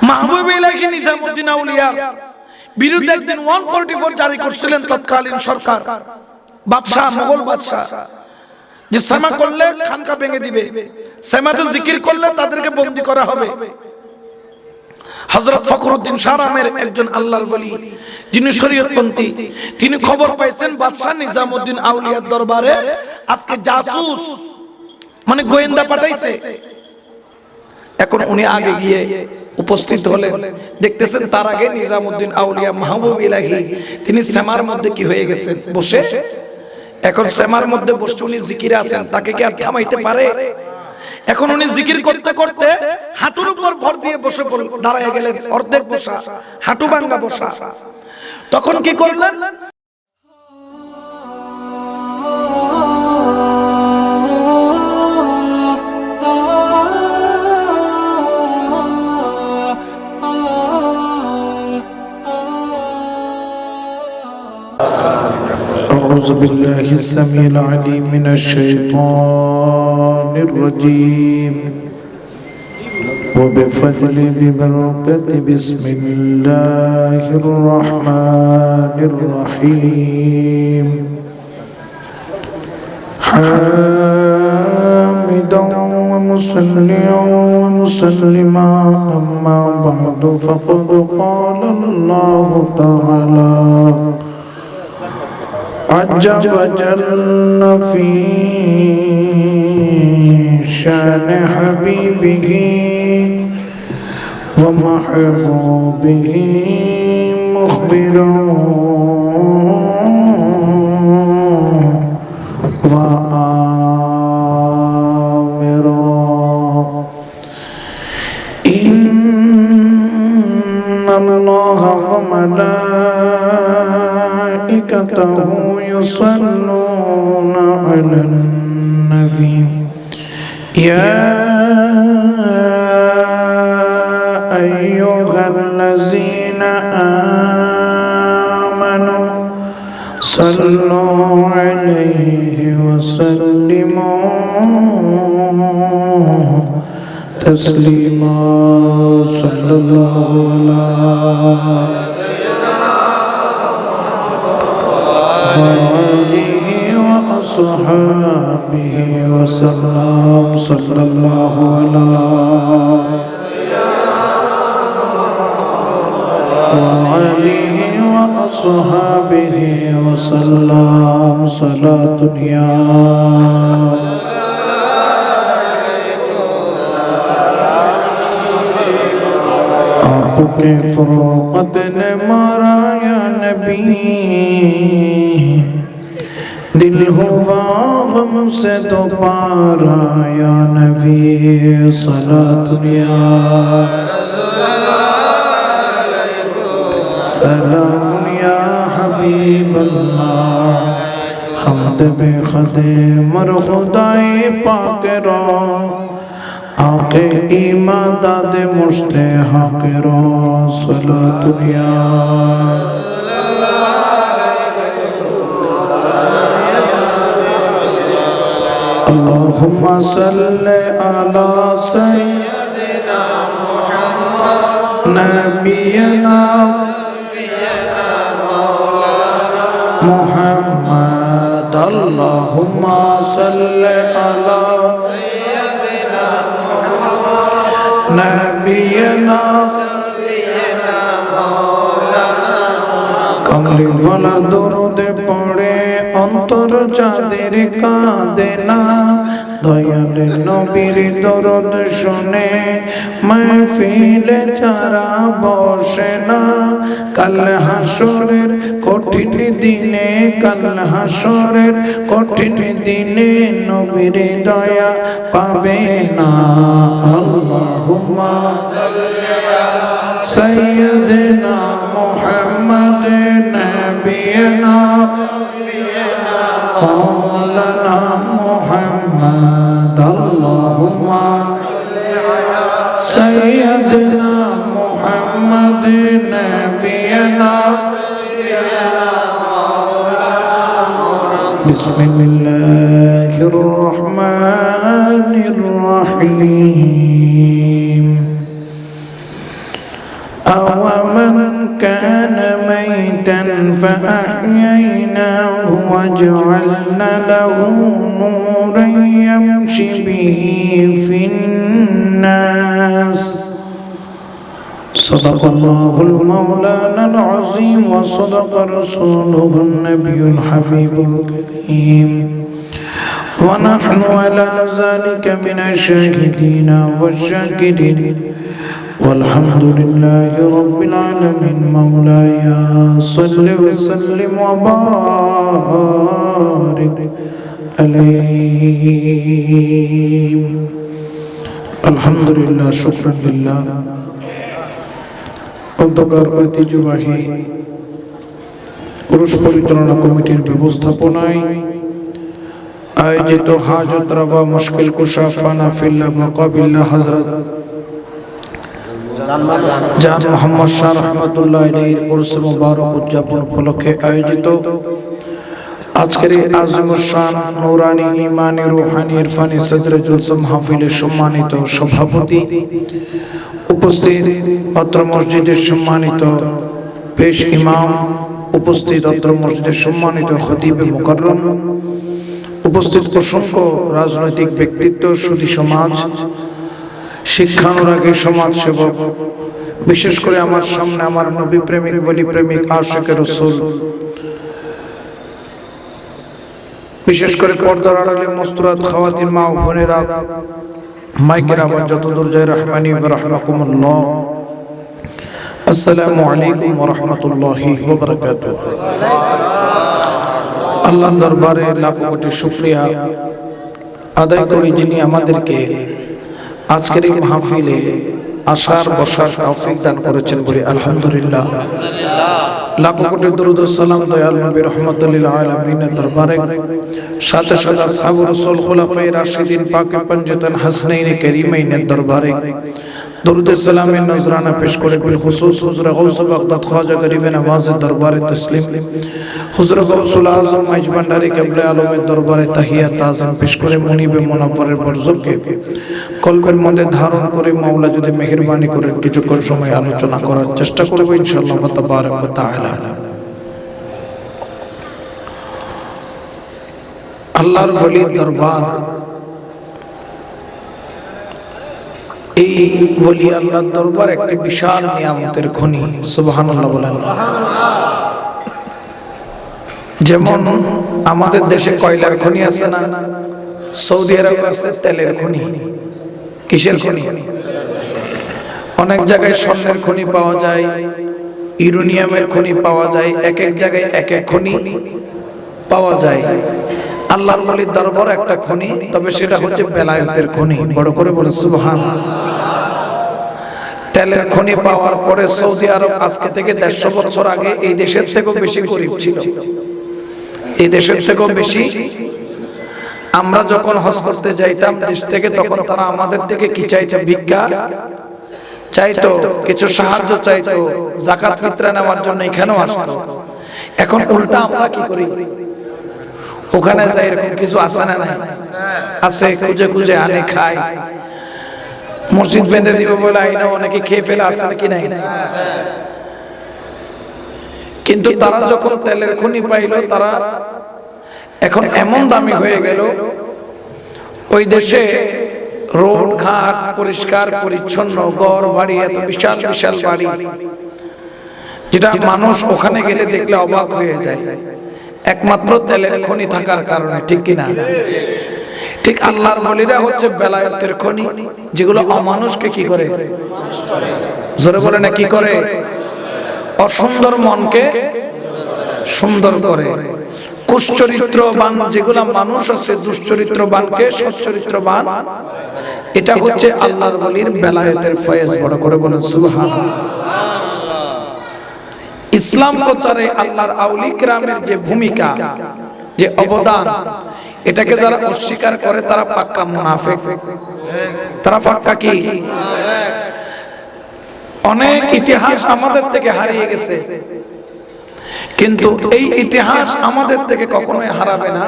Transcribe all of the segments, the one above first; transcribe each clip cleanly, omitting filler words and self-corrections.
মাহবুব ইলাহি নিজামুদ্দিন আউলিয়ার বিরুদ্ধে একদিন 144 জারি করছিলেন তৎকালীন সরকার, বাদশাহ, মোগল বাদশাহ, যে সেমা করলে খানকা ভেঙে দিবে, সেমাতে জিকির করলে তাদেরকে বন্দী করা হবে। হযরত ফখরুদ্দিন শাহ নামের একজন আল্লাহর ওলি, যিনি শরীয়তপন্থী, তিনি খবর পাইছেন বাদশাহ নিজামুদ্দিন আউলিয়ার দরবারে আজকে জাসুস মানে গোয়েন্দা পাঠাইছে। এখন উনি আগে গিয়ে উপস্থিত হলেন, দেখতেছেন তার আগে নিজামুদ্দিন আউলিয়া মাহবুব ইলাহি তিনি সেমার মধ্যে কি হয়ে গেছেন বসে। এখন সেমার মধ্যে বসে উনি জিকিরে আছেন, তাকে কি আর থামাইতে পারে? এখন উনি জিকির করতে করতে হাঁটুর উপর ভর দিয়ে বসে দাঁড়ায় গেলেন, অর্ধেক বসা, হাঁটু ভাঙ্গা বসা। তখন কি করলেন? أعوذ بالله السميع العليم من الشيطان الرجيم وبفضل ببركة بسم الله الرحمن الرحيم حامدا ومصليا ومسلما أما بعد فقد قال الله تعالى عز وجل في شان حبيبه ومحبوبه مخبرا وآمرا إن الله وملائكته يصلون على النبي يا أيها الذين آمنوا صلوا عليه وسلموا تسليما صلى الله عليه وصحبه وسلم صلى الله عليه وصحبه وسلم صلاة يا आपके फरोकत ने मारा या नबी दिल हुआ गम से तो पारा या नबी सलात या सलाम या हबीब अल्लाह हमद बेखदे मर खुदाए पाक रो आके ईमान दादे मुश्ते हक रो सलात या اللهم صل على سيدنا محمد نبينا محمد اللهم صل على سيدنا محمد نبينا कमली वाला दरूद पड़े अंतर जाদের कांदे ना दयाल नबीर दरूद शुने महफिले যারা বসে না কাল হাসরের কঠিন দিনে কাল হাসরের কঠিন দিনে নবীর দয়া পাবে না আল্লাহুম্মা সাল্লি আলা সাইয়্যিদিনা মুহাম্মাদ নবিয়িনা مولانا محمد اللهم سيدنا محمد نبينا بسم الله الرحمن الرحيم أَوَمَنْ كَانَ مَيْتًا فَأَحْيَيْنَاهُ وَجَعَلْنَا لَهُ نُورًا يَمْشِي بِهِ فِي النَّاسِ صدق الله المولانا العظيم وصدق رسوله النبي الحبيب الكريم ونحن على ذلك من الشاهدين والشاكرين والحمد لله رب العالمين مولاي صل وسلم وبارك عليه الحمد لله شكرا لله অধ্যকার ঐতিহ্যবাহী পুরুষ পরিচালনা কমিটির ব্যবস্থাপনায় আয়োজিত হাজত রাবা মুশকিল কুশা ফানা ফিল্লাহ মাকাবিল্লাহ হযরত জান মোহাম্মদ শাহ রহমাতুল্লাহ আলাইহির উরস মুবারক উদযাপন উপলক্ষে আয়োজিত আজকের এই আযমুশ শান নূরানী ঈমানী রূহানী ইরফানী সদরে জলসা মাহফিলের সম্মানিত সভাপতি উপস্থিত অত্র মসজিদের সম্মানিত পেশ ইমাম উপস্থিত অত্র মসজিদের সম্মানিত খতিব মুকাররম উপস্থিত অসংখ্য রাজনৈতিক ব্যক্তিত্ব সুধী সমাজ শিক্ষানুরাগী সমাজ সেবক বিশেষ করে আমার সামনে আমার নবী প্রেমিক ওলি প্রেমিক আশিক রাসূল বিশেষ করে পর্দার আড়ালে মুস্তারাত খাওয়াতিন মা ও বোনেরা মাইকের আওয়াজ যত দূর যায় রহমানি ওয়া রাহমাকুমুল্লাহ আসসালামু আলাইকুম ওয়া রাহমাতুল্লাহি ওয়া বারাকাতুহু আল্লাহর দরবারে লাখ কোটি শুকরিয়া আদায় করি যিনি আমাদেরকে আজকের এই মাহফিলে আসার বসার তৌফিক দান করেছেন বলে আলহামদুলিল্লাহ লাখ কোটি দরুদ ও সালাম দয়াল নবী রাহমাতুল লিল আলামিনের দরবারে সাথে সাথে আসহাব রাসূল খুলাফায়ে রাশিদিন পাকে পঞ্জতন হাসনাইন কারীমাইনের দরবারে দরুদ ও সালামের নজরানা পেশ করে বিল খুসুস হুজুর গাউস বাগদাদ খাজা গরিবে নওয়াজের দরবারে তসলিম হুজুর গাউসুল আজম মাইজ ভান্ডারী কিবলা আলমের দরবারে তাহিয়াত তাজিম পেশ করে মুনিবে মুনাফফরের বরজকে কলবের মধ্যে ধারণ করে মাওলা যদি মেহেরবানি করে কিছুক্ষণ সময় আলোচনা করার চেষ্টা করব ইনশাআল্লাহ তাবারাক ওয়া তাআলা আল্লাহর ওলির দরবার এই ওলি আল্লাহর দরবার একটি বিশাল নিয়ামতের খনি সুবহানাল্লাহ বলেন যেমন আমাদের দেশে কয়লার খনি আছে না সৌদি আরবে আছে তেলের খনি কিসের খনি অনেক জায়গায় স্বর্ণের খনি পাওয়া যায় ইউরেনিয়ামের খনি পাওয়া যায় এক এক জায়গায় এক এক খনি পাওয়া যায় আল্লাহর ওলির দরবার একটা খনি তবে সেটা হচ্ছে বেলায়েতের খনি বড় করে বলে সুবহানাল্লাহ তেলের খনি পাওয়ার পরে সৌদি আরব আজকে থেকে 150 বছর আগে এই দেশের থেকেও বেশি গরিব ছিল এই দেশের থেকেও বেশি আমরা যখন হজ করতে যাইতাম দেশ থেকে তখন তারা আমাদের থেকে কি চাইতো ভিক্ষা চাইতো কিছু সাহায্য চাইতো যাকাত ফিতরা নেওয়ার জন্য এখানেও আসতো এখন উল্টা আমরা কি করি ওখানে যাই এরকম কিছু আছে না নাই আছে খুঁজে খুঁজে আনে খায় মসজিদ বেঁধে দিবে বলে আইনা অনেকে খেয়ে ফেলে আছে নাকি নাই কিন্তু তারা যখন তেলের খনি পাইলো তারা এখন এমন দামি হয়ে গেল ওই দেশে রোড ঘাট পরিষ্কার পরিচ্ছন্ন ঘর বাড়ি এত বিশাল বিশাল বাড়ি যেটা মানুষ ওখানে গেলে দেখলে অবাক হয়ে যায় একমাত্র তেলের খনি থাকার কারণে ঠিক কিনা ঠিক আল্লাহর ওলিরা হচ্ছে বেলায়েতের খনি যেগুলো অমানুষকে কি করে জোরে বলে না কি করে অসুন্দর মনকে সুন্দর করে কুচরিত্রবান যেগুলো মানুষ আছে দুশ্চরিত্রবানকে সচ্চরিত্রবান এটা হচ্ছে আল্লাহর ওলির বেলায়েতের ফয়েজ বড় করে বলেন সুবহানাল্লাহ ইসলাম প্রচারে আল্লাহর আউলি কিরামের যে ভূমিকা যে অবদান এটাকে যারা অস্বীকার করে তারা পাক্কা মুনাফিক তারা পাক্কা কি অনেক ইতিহাস আমাদের থেকে হারিয়ে গেছে কিন্তু এই ইতিহাস আমাদের থেকে কখনোই হারাবে না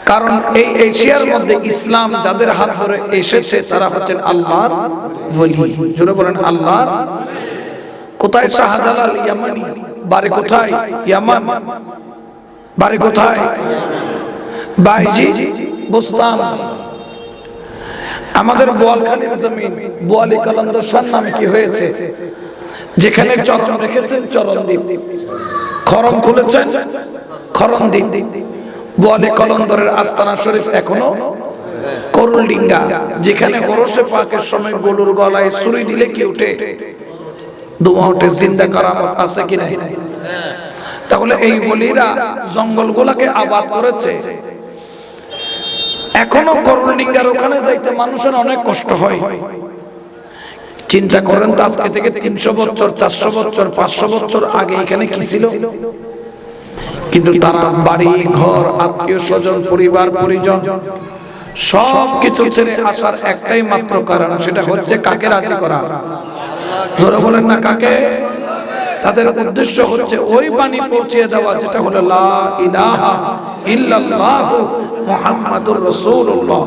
কারণ এই এশিয়ার মধ্যে ইসলাম যাদের হাত ধরে এসেছে তারা হচ্ছেন আল্লাহর ওলি জোরে বলেন আল্লাহর কোথায় শাহজালাল ইয়ামানি? বাড়ি কোথায়? ইয়ামান। বাড়ি কোথায়? বাইজি বুস্তান। আমাদের বোয়ালখালীর জমিন বোয়ালি কলন্দর শাহ নামে কি হয়েছে? যেখানে চরণ রেখেছেন চরণদ্বীপ, খরম খুলেছেন খরণদ্বীপ। বোয়ালি কলন্দরের আস্তানা শরীফ এখনো করুলডিঙ্গা, যেখানে ওরসে পাকের সময় গরুর গলায় ছুরি দিলে কি উঠে? ধোঁয়া উঠে। জিন্দা কারামত আছে কি নাই? তাহলে এই ওলিরা জঙ্গলগুলাকে আবাদ করেছে। এখনো করুলডিঙ্গার ওখানে যাইতে মানুষের অনেক কষ্ট হয়। চিন্তা করেন তো, আজকে থেকে 300 বছর 400 বছর 500 বছর আগে এখানে কি ছিল? কিন্তু তারা বাড়ি ঘর, আত্মীয় স্বজন, পরিবার পরিজন সব কিছু ছেড়ে আসার একটাই মাত্র কারণ, সেটা হচ্ছে কাকে রাজি করা। জোরে বলেন না, কাকে? তাদের উদ্দেশ্য হচ্ছে ওই বাণী পৌঁছে দেওয়া যেটা হলো লা ইলাহা ইল্লাল্লাহু মুহাম্মাদুর রাসূলুল্লাহ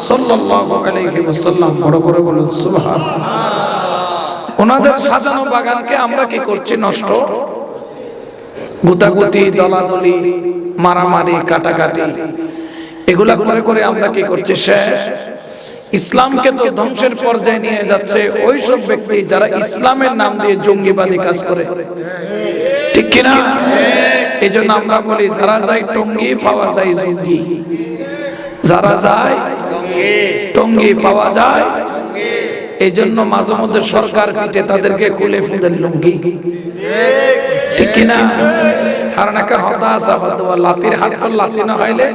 সাল্লাল্লাহু আলাইহি ওয়াসাল্লাম। বড় করে বলুন সুবহানাল্লাহ। ওনাদের সাজানো বাগানকে আমরা কি করছি? নষ্ট। গুতাগুতি, দলাদলি, মারামারি, কাটাকাটি, এগুলা করে করে আমরা কি করছি? শেষ। ইসলামকে তো ধ্বংসের পর্যায়ে নিয়ে যাচ্ছে ওই সব ব্যক্তি যারা ইসলামের নাম দিয়ে জঙ্গিবাদী কাজ করে, ঠিক কিনা? এই জন্য আমরা বলি যারা যায় টঙ্গি পাওয়া যায় জঙ্গি, যারা যায় টঙ্গি পাওয়া যায়। এই জন্য মাঝে মধ্যে সরকার ফিটে তাদেরকে খুলে ফুঁদের লুঙ্গি, ঠিক কিনা? কারণ একটা হতাশা হতো, লাতির হাট লাতি না খাইলে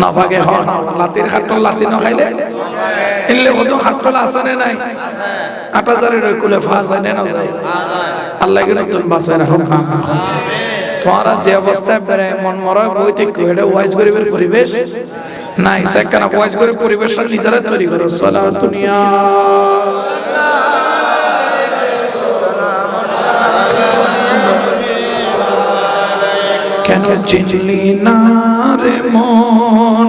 নাফাকে হন, লাতির হাটল লাতি না খাইলে এলে কত হাটল আসনে নাই 8000 এর কুলে ফা যায় না যায়। আল্লাহ কে নতুন বাঁচায় রাখো। তোমারা যে অবস্থায় বেড়ে মন মরা বই থেকে এটা ওয়াইজ গরিবের পরিবেশ নাই, সেখানে ওয়াইজ গরিব পরিবেশ নিজেরা তৈরি করো। সালাত দুনিয়া কেন চিনলি না রে মন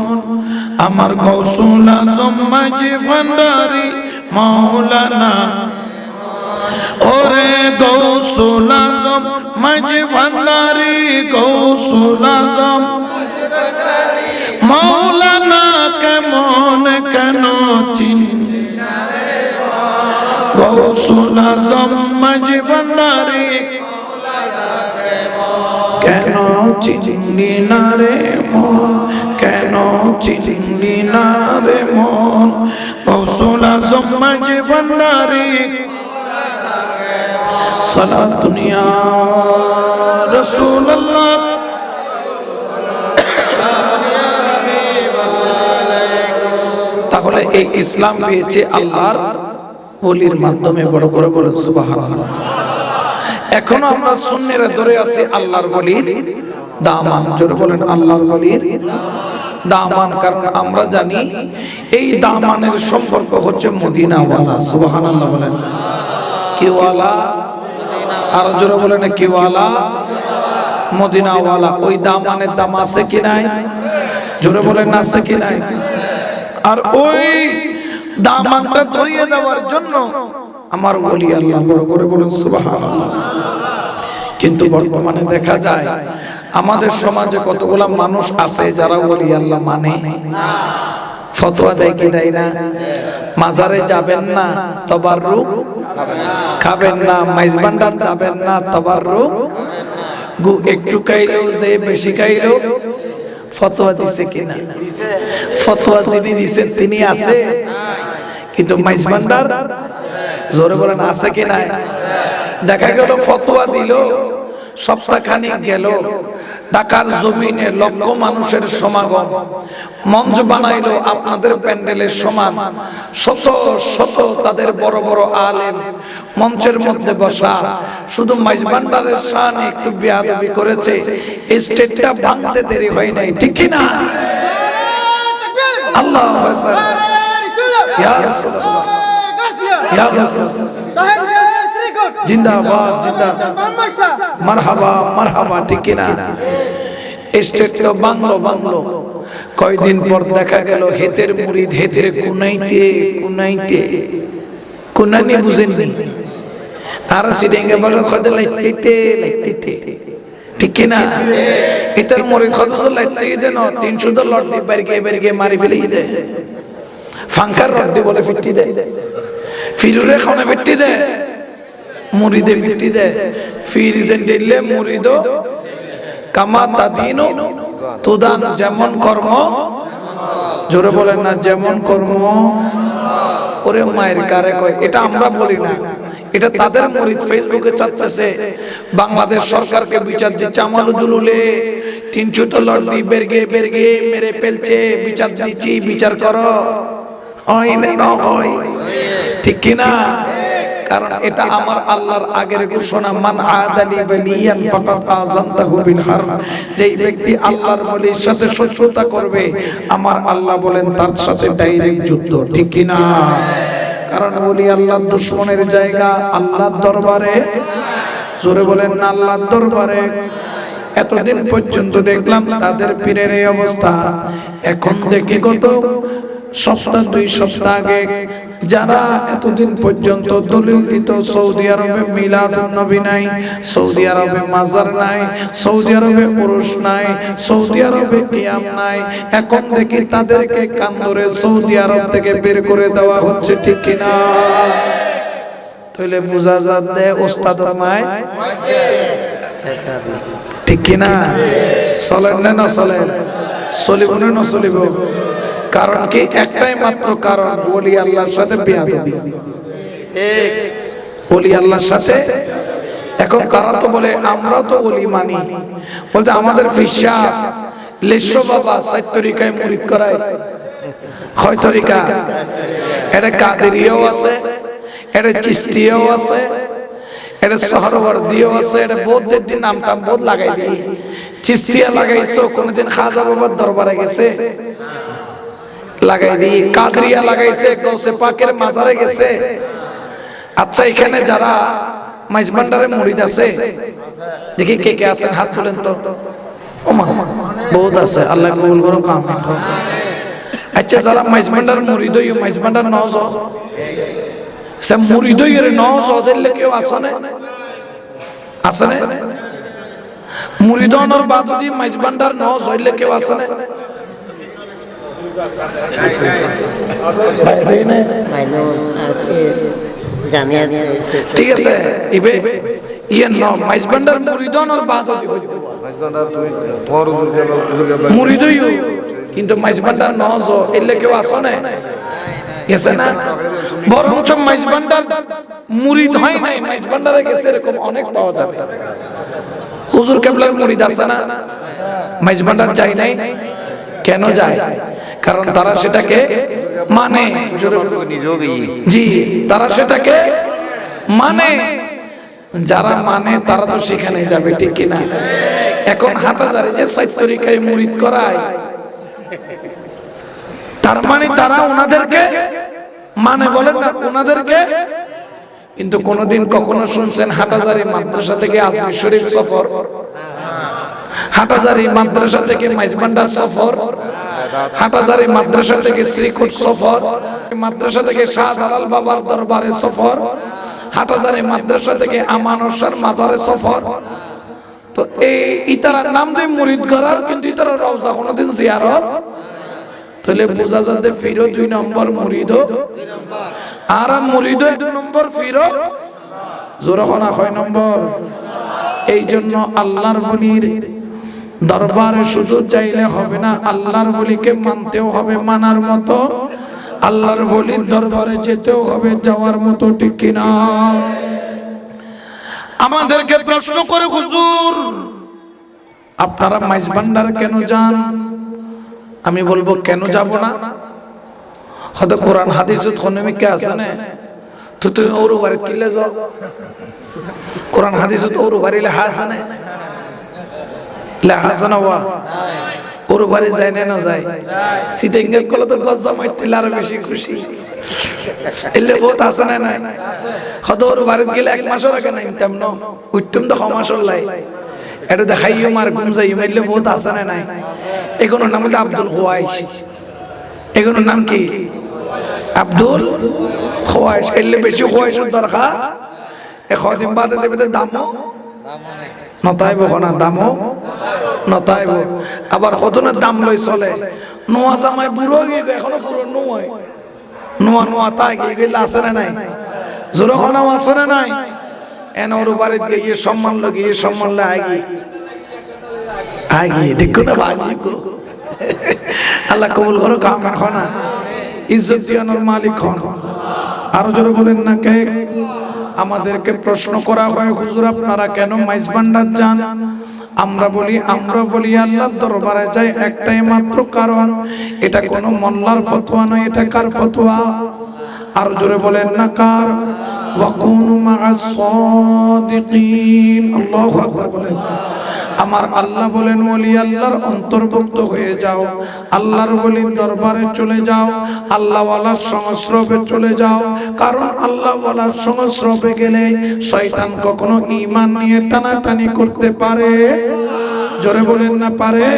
আমার গৌসুল আজম মাঝি ভান্ডারি মাওলানা, ওরে গৌসুল আজম মাঝি ভান্ডারি, গৌসুল আজম মাওলানা কেমন কেন চিনলি না রে মন গৌসুল আজম মাঝি ভান্ডারি, কেন চিনলি না রে মন, কেন চিনলি না রে মন গৌসুল আজম মাঝি ভান্ডারি। সালাত দুনিয়া রাসূলুল্লাহ। তাহলে এই ইসলাম পেয়েছে আল্লাহর ওলির মাধ্যমে। বড় করে বলেন সুবহানাল্লাহ। এখনো আমরা সুন্নিরা ধরে আছি আল্লাহর ওলির দামান। জোরে বলেন আল্লাহর ওলির দামান। কারণ আমরা জানি এই দামানের সম্পর্ক হচ্ছে মদিনাওয়ালা। সুবহানাল্লাহ বলেন। কি ওয়ালা? আর জোরে বলেন কি ওয়ালা? মদিনাওয়ালা। ওই দামানের দাম আছে কি নাই? জোরে বলেন না আছে কি নাই? আর ওই দামানটা ধরিয়ে দেওয়ার জন্য আমার ওলি আল্লাহ। বড় করে বলেন সুবহানাল্লাহ। কিন্তু বর্তমানে দেখা যায় আমাদের সমাজে কতগুলা মানুষ আছে যারা ওলি আল্লাহ মানে না। ফতোয়া দেয় কি দেয় না? মাজারে যাবেন না, তাবাররুক খাবেন না, মাইজ ভান্ডার যাবেন না, তাবাররুক গু একটু খাইলেও যে বেশি খাইলেও। ফতোয়া দিছে কিনা? ফতোয়া যিনি দিছেন তিনি আছে, কিন্তু মাইজ ভান্ডার জোরে বলেন আছে কি নাই? দেখা গেল ফতোয়া দিল, সপ্তাহখানিক গেল, ঢাকার জমিনে লক্ষ মানুষের সমাগম, মঞ্চ বানাইলো আপনাদের প্যান্ডেলের সমান, শত শত তাদের বড় বড় আলেম মঞ্চের মধ্যে বসা। শুধু মাইজ ভান্ডারের শান একটু বেয়াদবি করেছে, স্টেজটা ভাঙতে দেরি হয় নাই, ঠিক কি না? আল্লাহু আকবার। ইয়া রাসূলুল্লাহ, ইয়া রাসূলুল্লাহ, জিন্দাবাদ জিন্দাবাদ, মারহাবা মারহাবা, ঠিক কি না? স্টেজ তো বাংলো বাংলো। কয়দিন পর দেখা গেল হেতের মুরিদ হেতের কুনাইতে কুনাইতে, কুনানি বুঝেননি? আর সিডিংয়ে বসে খদে লাইতে ঠিক কি না ইতার মরিদ কত তো লাইতে যেন 300 তো লট দি বেরগে মারি ফেলে দে ফাঙ্কার রড দি বলে ফিটি দে ফিরুরে খানে ফিটি দে মুরিদে ফিটি দে ফির যেন দিলে মুরিদো কামা তাদিনু তুদান যেমন কর্ম জোরে বলেন না যেমন কর্ম ওরে মায়ের কারে কয় এটা আমরা বলি না এটা তাদের মুরিদ ফেসবুকে চাচ্ছে বাংলাদেশ সরকারকে বিচার দিচ্ছে আমালুদুলুলে 300 তো লড়ি বেরগে মেরে ফেলছে বিচার দিচ্ছি বিচার করো হয় না হয় ঠিক কি না কারণ এটা আমার আল্লাহর আগের ঘোষণা মান আদালি ওয়ালিয়ান ফাকাদ আযানতাহু বিল হারব যেই ব্যক্তি আল্লাহর ওলির সাথে শত্রুতা করবে আমার আল্লাহ বলেন তার সাথে ডাইরেক্ট যুদ্ধ ঠিক কি না কারণ ওলি আল্লাহর দুশমনের জায়গা আল্লাহর দরবারে জোরে বলেন না আল্লাহর দরবারে এতদিন পর্যন্ত দেখলাম তাদের পীরের এই অবস্থা এখন দেখি কত সপ্তাহ 2 সপ্তাহ আগে যারা এতদিন পর্যন্ত দলিল দিত সৌদি আরবে মিলাদুন নবী নাই সৌদি আরবে মাজার নাই সৌদি আরবে উরুস নাই সৌদি আরবে কিয়াম নাই এখন দেখি তাদেরকে কান ধরে সৌদি আরব থেকে বের করে দেওয়া হচ্ছে ঠিক কি না তাহলে বুঝা যাচ্ছে ওস্তাদর মায় ঠিক কি না চলেন না চলেন চলিব না চলিব কারণ কি একটাই মাত্র কারণ ওলি আল্লাহর সাথে বেয়াদবি ঠিক ওলি আল্লাহর সাথে এখন তারা তো বলে আমরা তো ওলি মানি বলতে আমাদের ফিশা লেশো বাবা 7 তরিকায় মুরিদ করায় কয় তরিকা এটা কাদেরিয়াও আছে এটা চিশতিয়াও আছে এটা সহরওয়ার্দিও আছে এটা বৌদ্ধের দিন নামটা বৌদ্ধ লাগাই দিই চিশতিয়া লাগাইছো কোনদিন খাজা বাবার দরবারে গেছে লাগাই দিই কাদরিয়া লাগাইছে গৌসে পাকের মাজারে গেছে আচ্ছা এখানে যারা মাইজবান্ডারে মুরিদ আছে দেখি কে কে আছেন হাত তুলেন তো ওমা বহুত আছে আল্লাহ কবুল করো আমিন আচ্ছা যারা মাইজবান্ডার মুরিদ হইও মাইজবান্ডার নজ সে মুরিদ হইরে নজ ওদেরলে কেউ আসনে আসনে মুরিদনর বাদুদি মাইজবান্ডার নজ হইলে কেউ আসনে ঠিক আছে ইবে ইয়ে ন মাইজবান্ডার মুরিদন আর বাদতি হইতো মাইজবান্ডার তুই তোর মুরিদই কিন্তু মাইজবান্ডার নজ এলে কেউ আসনে গেছে না বরঞ্চ মাইজবান্ডার মুরিদ হয় নাই মাইজবান্ডারে গেছে এরকম অনেক পাওয়া যাবে হুজুর কেবলার মুরিদ আছে না মাইজবান্ডার যায় নাই কেন যায় কারণ তারা সেটাকে মানে জি তারা সেটাকে মানে যারা মানে তারা তো সেখানে যাবে ঠিক কিনা এখন হাটাজারে যে 7 তরিকায় মুরিদ করায় তার মানে তারা ওনাদেরকে মানে বলেন না ওনাদেরকে কিন্তু কোনদিন কখনো শুনছেন হাটাজারি মাদ্রাসা থেকে আজমির শরীফ সফর হাটাজারি মাদ্রাসা থেকে মাইজবান্ডার সফর হাটাজারি মাদ্রাসা থেকে শ্রীকুট সফর মাদ্রাসা থেকে শাহজালাল বাবার দরবারে সফর হাটাজারি মাদ্রাসা থেকে আমানুসার মাজারে সফর তো এই ইতারার নাম দিয়ে মুরিদ করার কিন্তু ইতারা রওজা কোনদিন জিয়ারত তাহলে বোঝা যাচ্ছে ফিরো 2 নম্বর মুরিদ আর মুরিদ 2 নম্বর ফিরো জোরাখনা 6 নম্বর এই জন্য আল্লাহর ওলির দরবারে শুধু চাইলে হবে না আল্লাহর ওলিকে মানতেও হবে মানার মতো আল্লাহর ওলির দরবারে যেতেও হবে যাওয়ার মতো ঠিক কিনা আমাদেরকে প্রশ্ন করে হুজুর আপনারা মাইজবান্ডার কেন যান আমি বলবো কেন যাব না হয়তো কোরআন হাদিসত খনমিকে আছে না তো তুমি ওর বাড়ি কিলে যাও কোরআন হাদিসত ওর বাড়ি লেখা আছে না লেখা আছে না ওর বাড়ি যায় না যায় সিটিংয়ের কলে তো গজ জামাইতে আরো বেশি খুশি এলে বহুত আছে না নাই হয়তো ওর বাড়ি গেলে 1 মাসের আগে নাইতাম না উঠতাম তো ক্ষমাসর লাই এটা দেখাইও মার ঘুম যাই মাইলে বহুত আছে না নাই এগুলোর নাম হচ্ছে আব্দুল খোয়াইশ এগুলোর নাম কি আব্দুল খোয়াইশ এলে বেশি খোয়াইশের দরকার এখন বাদে দেবে দামও নতাইব না দামও নতাইব আবার কতনের দাম লই চলে নোয়া জামাই বুড়ো গিয়ে এখনো পুরো নোয় নোয়া নোয়া তাই গিয়ে আছে না নাই জোরে খানাও আছে না নাই এন ওর বাড়িতে গিয়ে সম্মান লাগিয়ে সম্মান লাগি আগিয়ে দেখো না ভাগি গো আল্লাহ কবুল করো কাম খানা ইজ্জত দিয়ানোর মালিক হন আরো জোরে বলেন না কে আমাদেরকে প্রশ্ন করা হয় হুজুর আপনারা কেন মাইজ ভান্ডার যান আমরা বলি আল্লাহর দরবারে যাই একটাই মাত্র কারণ এটা কোনো মোল্লার ফতোয়া নয় এটা কার ফতোয়া আর জোরে বলেন না কার ওয়াকুনু মা'আস সাদিকিন আল্লাহু আকবার বলেন আমার আল্লাহ বলেন ওলি আল্লাহর অন্তর্ভুক্ত হয়ে যাও আল্লাহর ওলির দরবারে চলে যাও আল্লাহওয়ালার সংস্রবে চলে যাও কারণ আল্লাহওয়ালার সংস্রবে গেলে শয়তান কখনো ঈমান নিয়ে টানাটানি করতে পারে জোরে বলেন না পারে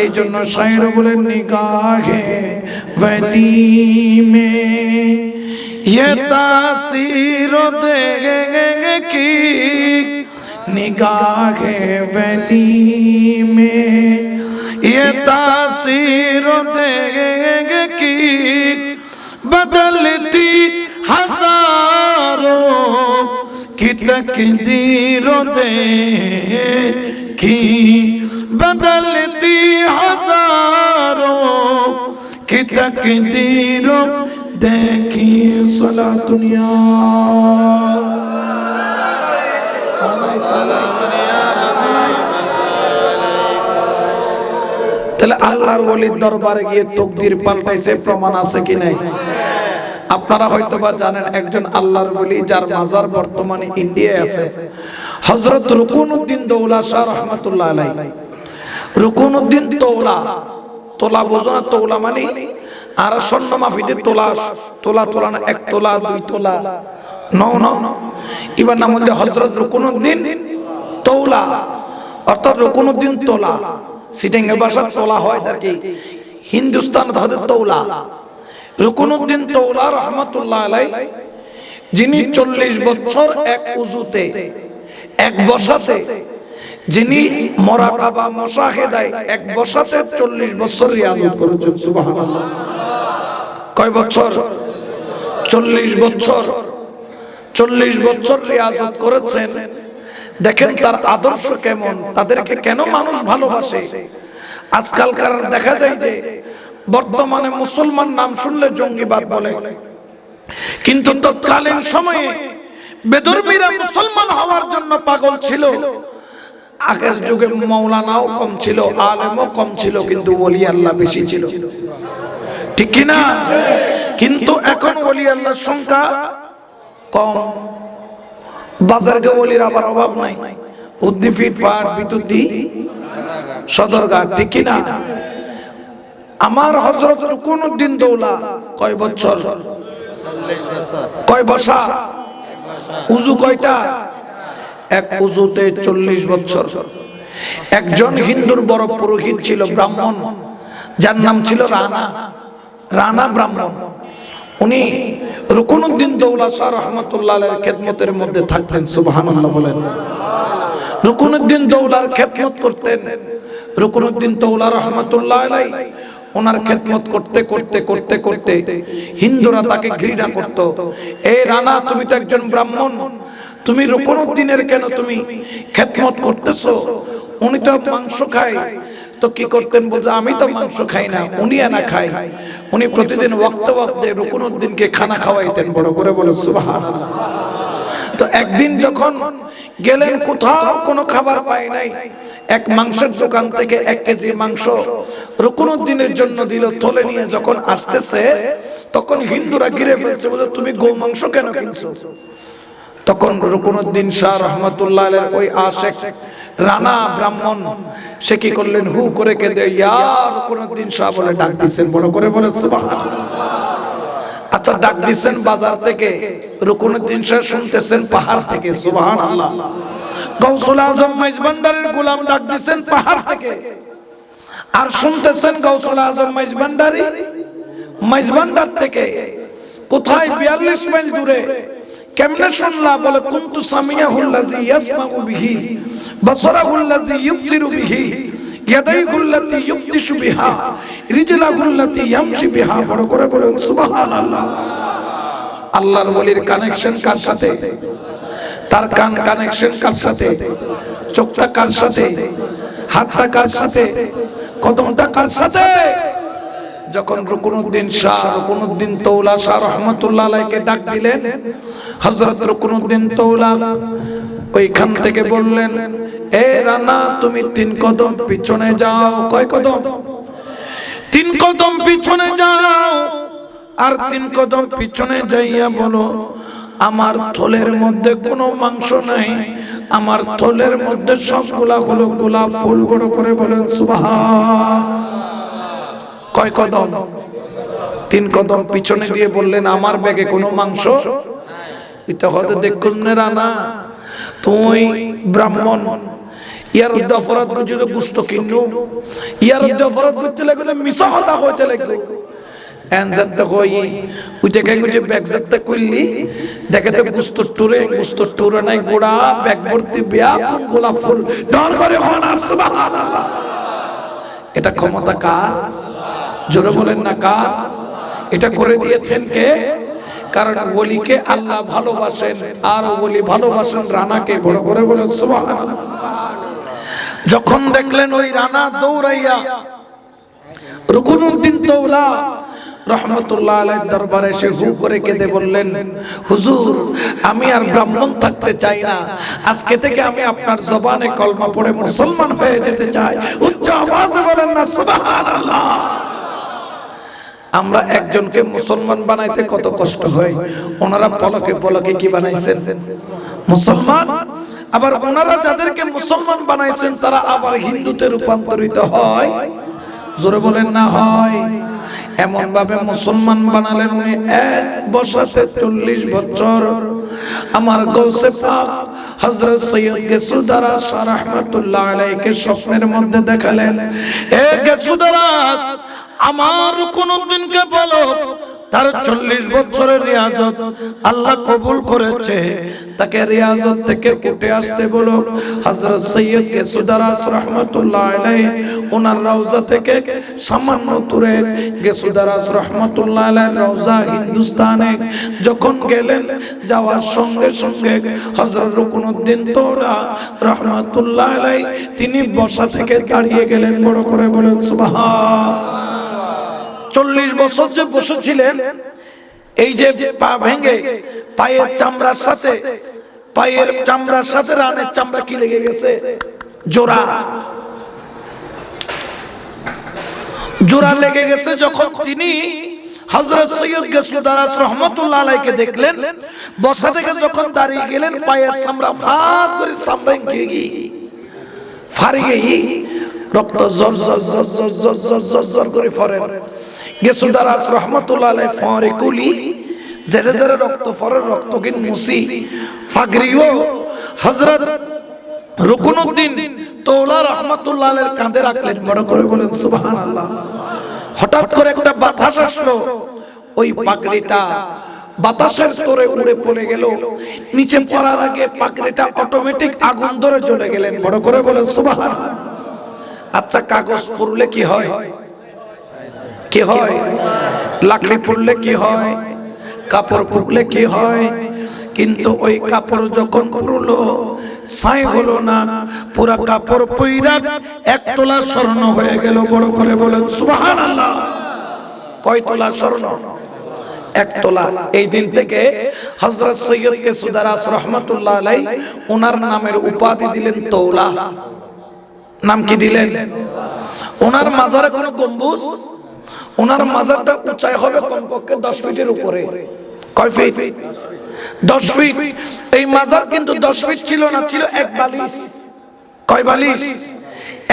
এই জন্য শায়ের বলেন নিগাহে ওয়ালি মে ये तासीर देंगे की निगाह वली में ये तासीर देंगे की बदलती हजारों की तकदीर देखी बदलती हजारों की तकदीरों देखिए सला दुनिया তাহলে আল্লাহর ওলির দরবারে গিয়ে তাকদীর পাল্টাইছে প্রমাণ আছে কি নাই আপনারা হয়তোবা জানেন একজন আল্লাহর ওলি যার মাজার বর্তমানে ইন্ডিয়ায় আছে হযরত রুকুনুদ্দিন দৌলা শাহ রাহমাতুল্লাহ আলাইহি রুকুনুদ্দিন তৌলা তোলা বোঝো না তৌলা মানে আর স্বর্ণ মাফিতে তোলা তোলা তোলা না এক তোলা দুই তোলা এবার নাম হচ্ছে হযরত রুকুনুদ্দিন তৌলা অর্থাৎ রুকুনুদ্দিন তোলা সিটিংয়ে ভাষা তোলা হয় আর কি হিন্দুস্তান হতে তৌলা রুকুনুদ্দিন তৌলা রাহমাতুল্লাহ আলাইহি যিনি 40 বছর এক উজুতে এক বসাতে যিনি মুরাকাবা মুশাহিদায় এক বসাতে 40 বছর রিয়াজত করেছেন সুবহানাল্লাহ কয় বছর 40 বছর 40 বছর রিয়াজত করেছেন দেখেন তার আদর্শ কেমন তাদেরকে কেন মানুষ ভালোবাসে আজকালকার দেখা যায় যে বর্তমানে মুসলমান নাম শুনলে জঙ্গিবাদ বলে কিন্তু তৎকালীন সময়ে বেদরমিরা মুসলমান হওয়ার জন্য পাগল ছিল আগের যুগে মাওলানাও কম ছিল আলেমও কম ছিল কিন্তু ওলি আল্লাহ বেশি ছিল ঠিক কি না কিন্তু এখন ওলি আল্লাহর সংখ্যা কম বাজারে ওলির আবার অভাব নাই উদ্দিফিট পাট বিতুদ্দি সদরঘাট ঠিক কি না আমার হযরত রুকুনুদ্দিন দৌলা কয় বছর 40 বছর কয় বসা উযু কয়টা এক উযুতে 40 বছর একজন হিন্দুর বড় পুরোহিত ছিল ব্রাহ্মণ যার নাম ছিল রানা ব্রাহ্মণ উনি রুকুনুদ্দিন দৌলা শাহ রাহমাতুল্লাহ আলাইহির খেদমতের মধ্যে থাকতেন সুবহানাল্লাহ বলেন রুকুনুদ্দিন দৌলার খেদমত করতেন রুকুনুদ্দিন দৌলা রাহমাতুল্লাহ আলাইহি ওনার খেদমত করতে করতে করতে করতে হিন্দুরা তাকে ঘৃণা করত এই রানা তুমি তো একজন ব্রাহ্মণ তুমি রুকুনুদ্দিনের কেন তুমি খেদমত করতেছো উনি তো মাংস খায় তো কি করতেন বলছে আমি তো মাংস খাই না উনি না খায় উনি প্রতিদিন ওয়াক্তে ওয়াক্তে রুকুনুদ্দিনকে খানা খাওয়াইতেন বড় করে বলে সুবহানাল্লাহ তো একদিন যখন গেলেন কোথাও কোনো খাবার পাই নাই এক মাংসের দোকান থেকে 1 কেজি মাংস রুকুনুদ্দিনের জন্য দিল তোলে নিয়ে যখন আসতেছে তখন হিন্দুরা ঘিরে ফেলছে বলে তুমি গো মাংস কেন কিনছো তখন রুকুনুদ্দিন শাহ রাহমাতুল্লাহ আলাইহির ওই আশিক রানা ব্রাহ্মণ সে কি করলেন হু করে কেঁদে ইয়া রুকুনুদ্দিন শাহ বলে ডাক দিয়েছেন বড় করে বলে সুবহানাল্লাহ আচ্ছা ডাক দিচ্ছেন বাজার থেকে রুকুনুদ্দিন শাহ শুনতেছেন পাহাড় থেকে সুবহানাল্লাহ গাউসুল আজম মাইজ ভান্ডারের গোলাম ডাক দিচ্ছেন পাহাড় থেকে আর শুনতেছেন গাউসুল আজম মাইজ ভান্ডার থেকে কোথায় 42 মাইল দূরে কেমনে শুনলা? বলে কুনতু সামিয়াহুল্লাযী ইয়াসমাউ বিহি, বাসারাহুল্লাযী ইউবসিরু বিহি, ইয়াদাইহুল্লাতী ইউবতিশু বিহা, রিজলাহুল্লাতী ইয়ামশি বিহা। বড় করে বলেন সুবহানাল্লাহ। আল্লাহর ওলির কানেকশন কার সাথে? তার কান কানেকশন কার সাথে? চোখটা কার সাথে? হাতটা কার সাথে? কদমটা কার সাথে? যখন রুকনুদ্দিন শাহ, রুকনুদ্দিন তৌলা শাহ রহমাতুল্লাহ আলাইহিকে ডাক দিলেন, হযরত রুকনুদ্দিন তৌলা ওইখান থেকে বললেন, এ রানা তুমি 3 কদম পিছনে যাও। কয় কদম? 3 কদম পিছনে যাও। আর 3 কদম পিছনে যাইয়া বলো, আমার থলের মধ্যে কোনো মাংস নাই, আমার থলের মধ্যে সবগুলা হলো গোলাপ ফুল। বড় করে বলেন সুবহান। কয় কদম? 3 কদম পিছনে দিয়ে বললেন, আমার ব্যাগে কোনো মাংস। এটা হতে দেখুন রানা, তুই ব্রাহ্মণ, ইয়ার মধ্যে অপরাধ করছি তো গুস্ত কিনু, ইয়ার মধ্যে অপরাধ করতে লাগলে মিছা কথা হইতে লাগলো। এনজাত কই উইতে কেন যে ব্যাগ জাতটা কইলি, দেখে তো গুস্ত টুরে নাই, গোড়া ব্যাগ ভর্তি বিয়া কোন গোলাপ ফুল। ডর করে হন সুবহানাল্লাহ। এটা ক্ষমতা কার? জোরে বলেন না কার? এটা করে দিয়েছেন কে? কারণ ওলিকে আল্লাহ ভালোবাসেন, আর ওলি ভালোবাসেন রানাকে। বড় করে বলেন সুবহানাল্লাহ। যখন দেখলেন ওই রানা দৌড়াইয়া রুকনুদ্দিন তৌলা রহমতুল্লাহ আলাইহির দরবারে এসে হু করে কেঁদে বললেন, হুজুর আমি আর ব্রাহ্মণ থাকতে চাই না, আজকে থেকে আমি আপনার জবানে কলমা পড়ে মুসলমান হয়ে যেতে চাই। উচ্চ আওয়াজে বলেন না সুবহানাল্লাহ। আমরা একজনকে মুসলমান বানাইতে কত কষ্ট হয়, ওনারা পলকে পলকে কি বানাইছেন? মুসলমান। আবার ওনারা যাদেরকে মুসলমান বানাইছেন তারা আবার হিন্দুতে রূপান্তরিত হয়। জোরে বলেন না হয়? এমন ভাবে মুসলমান বানালেন উনি এক বছরে 40 বছর। আমার গৌসে পাক হযরত সৈয়দ গেসুদারাস রাহমাতুল্লাহ আলাইহিকে স্বপ্নের মধ্যে দেখালেন, এ গেসুদারাস আমার কোনদিনকে বলো তার 40 বছরের রিয়াজত আল্লাহ কবুল করেছে, তাকে রিয়াজত থেকে উঠে আসতে বলো। হযরত সৈয়দ গেসুদারাস রাহমাতুল্লাহ আলাইহি ওনার রওজা থেকে সামান্য দূরে, গেসুদারাস রাহমাতুল্লাহ আলাইহির রওজা হিন্দুস্তানে যখন গেলেন, যাওয়ার সঙ্গে সঙ্গে হযরত রুকনুদ্দিন তৌলা রাহমাতুল্লাহ আলাইহি তিনি বসা থেকে দাঁড়িয়ে গেলেন। বড় করে বলেন সুবহান। 40 বছর যে বসেছিলেন, এই যে পা ভেঙে পায়ের চামড়ার সাথে রানের চামড়া কি লেগে গেছে? জোড়া লেগে গেছে। যখন তিনি হযরত সৈয়দ গেসুদারাস রাহমাতুল্লাহ আলাইহিকে দেখলেন, বসা থেকে যখন দাঁড়িয়ে গেলেন, পায়ের চামড়া ফাট করে চামড়া ফাড়ি গিয়ে রক্ত জর জর জর জর জর জর জর জর করে ফরে। গেসুদারাস রাহমাতুল্লাহ আলাইহি ফরে কুলি জেরে জেরে রক্ত ফরে, রক্ত কিন মুসি ফাগরিও হযরত রুকনুদ্দিন তৌলা রাহমাতুল্লাহ আলাইহির কাঁধে রাখলেন। বড় করে বলেন সুবহানাল্লাহ। হঠাৎ করে একটা বাতাস আসলো, ওই পাগড়িটা বাতাসের তোরে উড়ে পড়ে গেল। নিচে পড়ার আগে পাগড়িটা অটোমেটিক আগুন ধরে জ্বলে গেলেন। বড় করে বলেন সুবহানাল্লাহ। আচ্ছা, কাগজ পুড়লে কি হয়? কি হয়? লাকড়ি পুড়লে কি হয়? কাপড় পুড়লে কি হয়? কিন্তু ওই কাপড় যখন পুড়লো, ছাই হলো না, পুরা কাপড় পুইরা 1 তোলা স্বর্ণ হয়ে গেল। বড় করে বলেন সুবহানাল্লাহ। কয় তোলা স্বর্ণ? 1 তোলা। এই দিন থেকে হযরত সৈয়দ গেসুদারাস রাহমাতুল্লাহ আলাইহি ওনার নামের উপাধি দিলেন তৌলা। নাম কি দিলেন? ওনার মাজারে কোনো গম্বুজ, ওনার মাজারটা উঁচাই হবে কমপক্ষে 10 ফিটের উপরে। কয় ফিট? 10 ফিট। এই মাজার কিন্তু 10 ফিট ছিল না, ছিল 1 বালিশ। কয় বালিশ?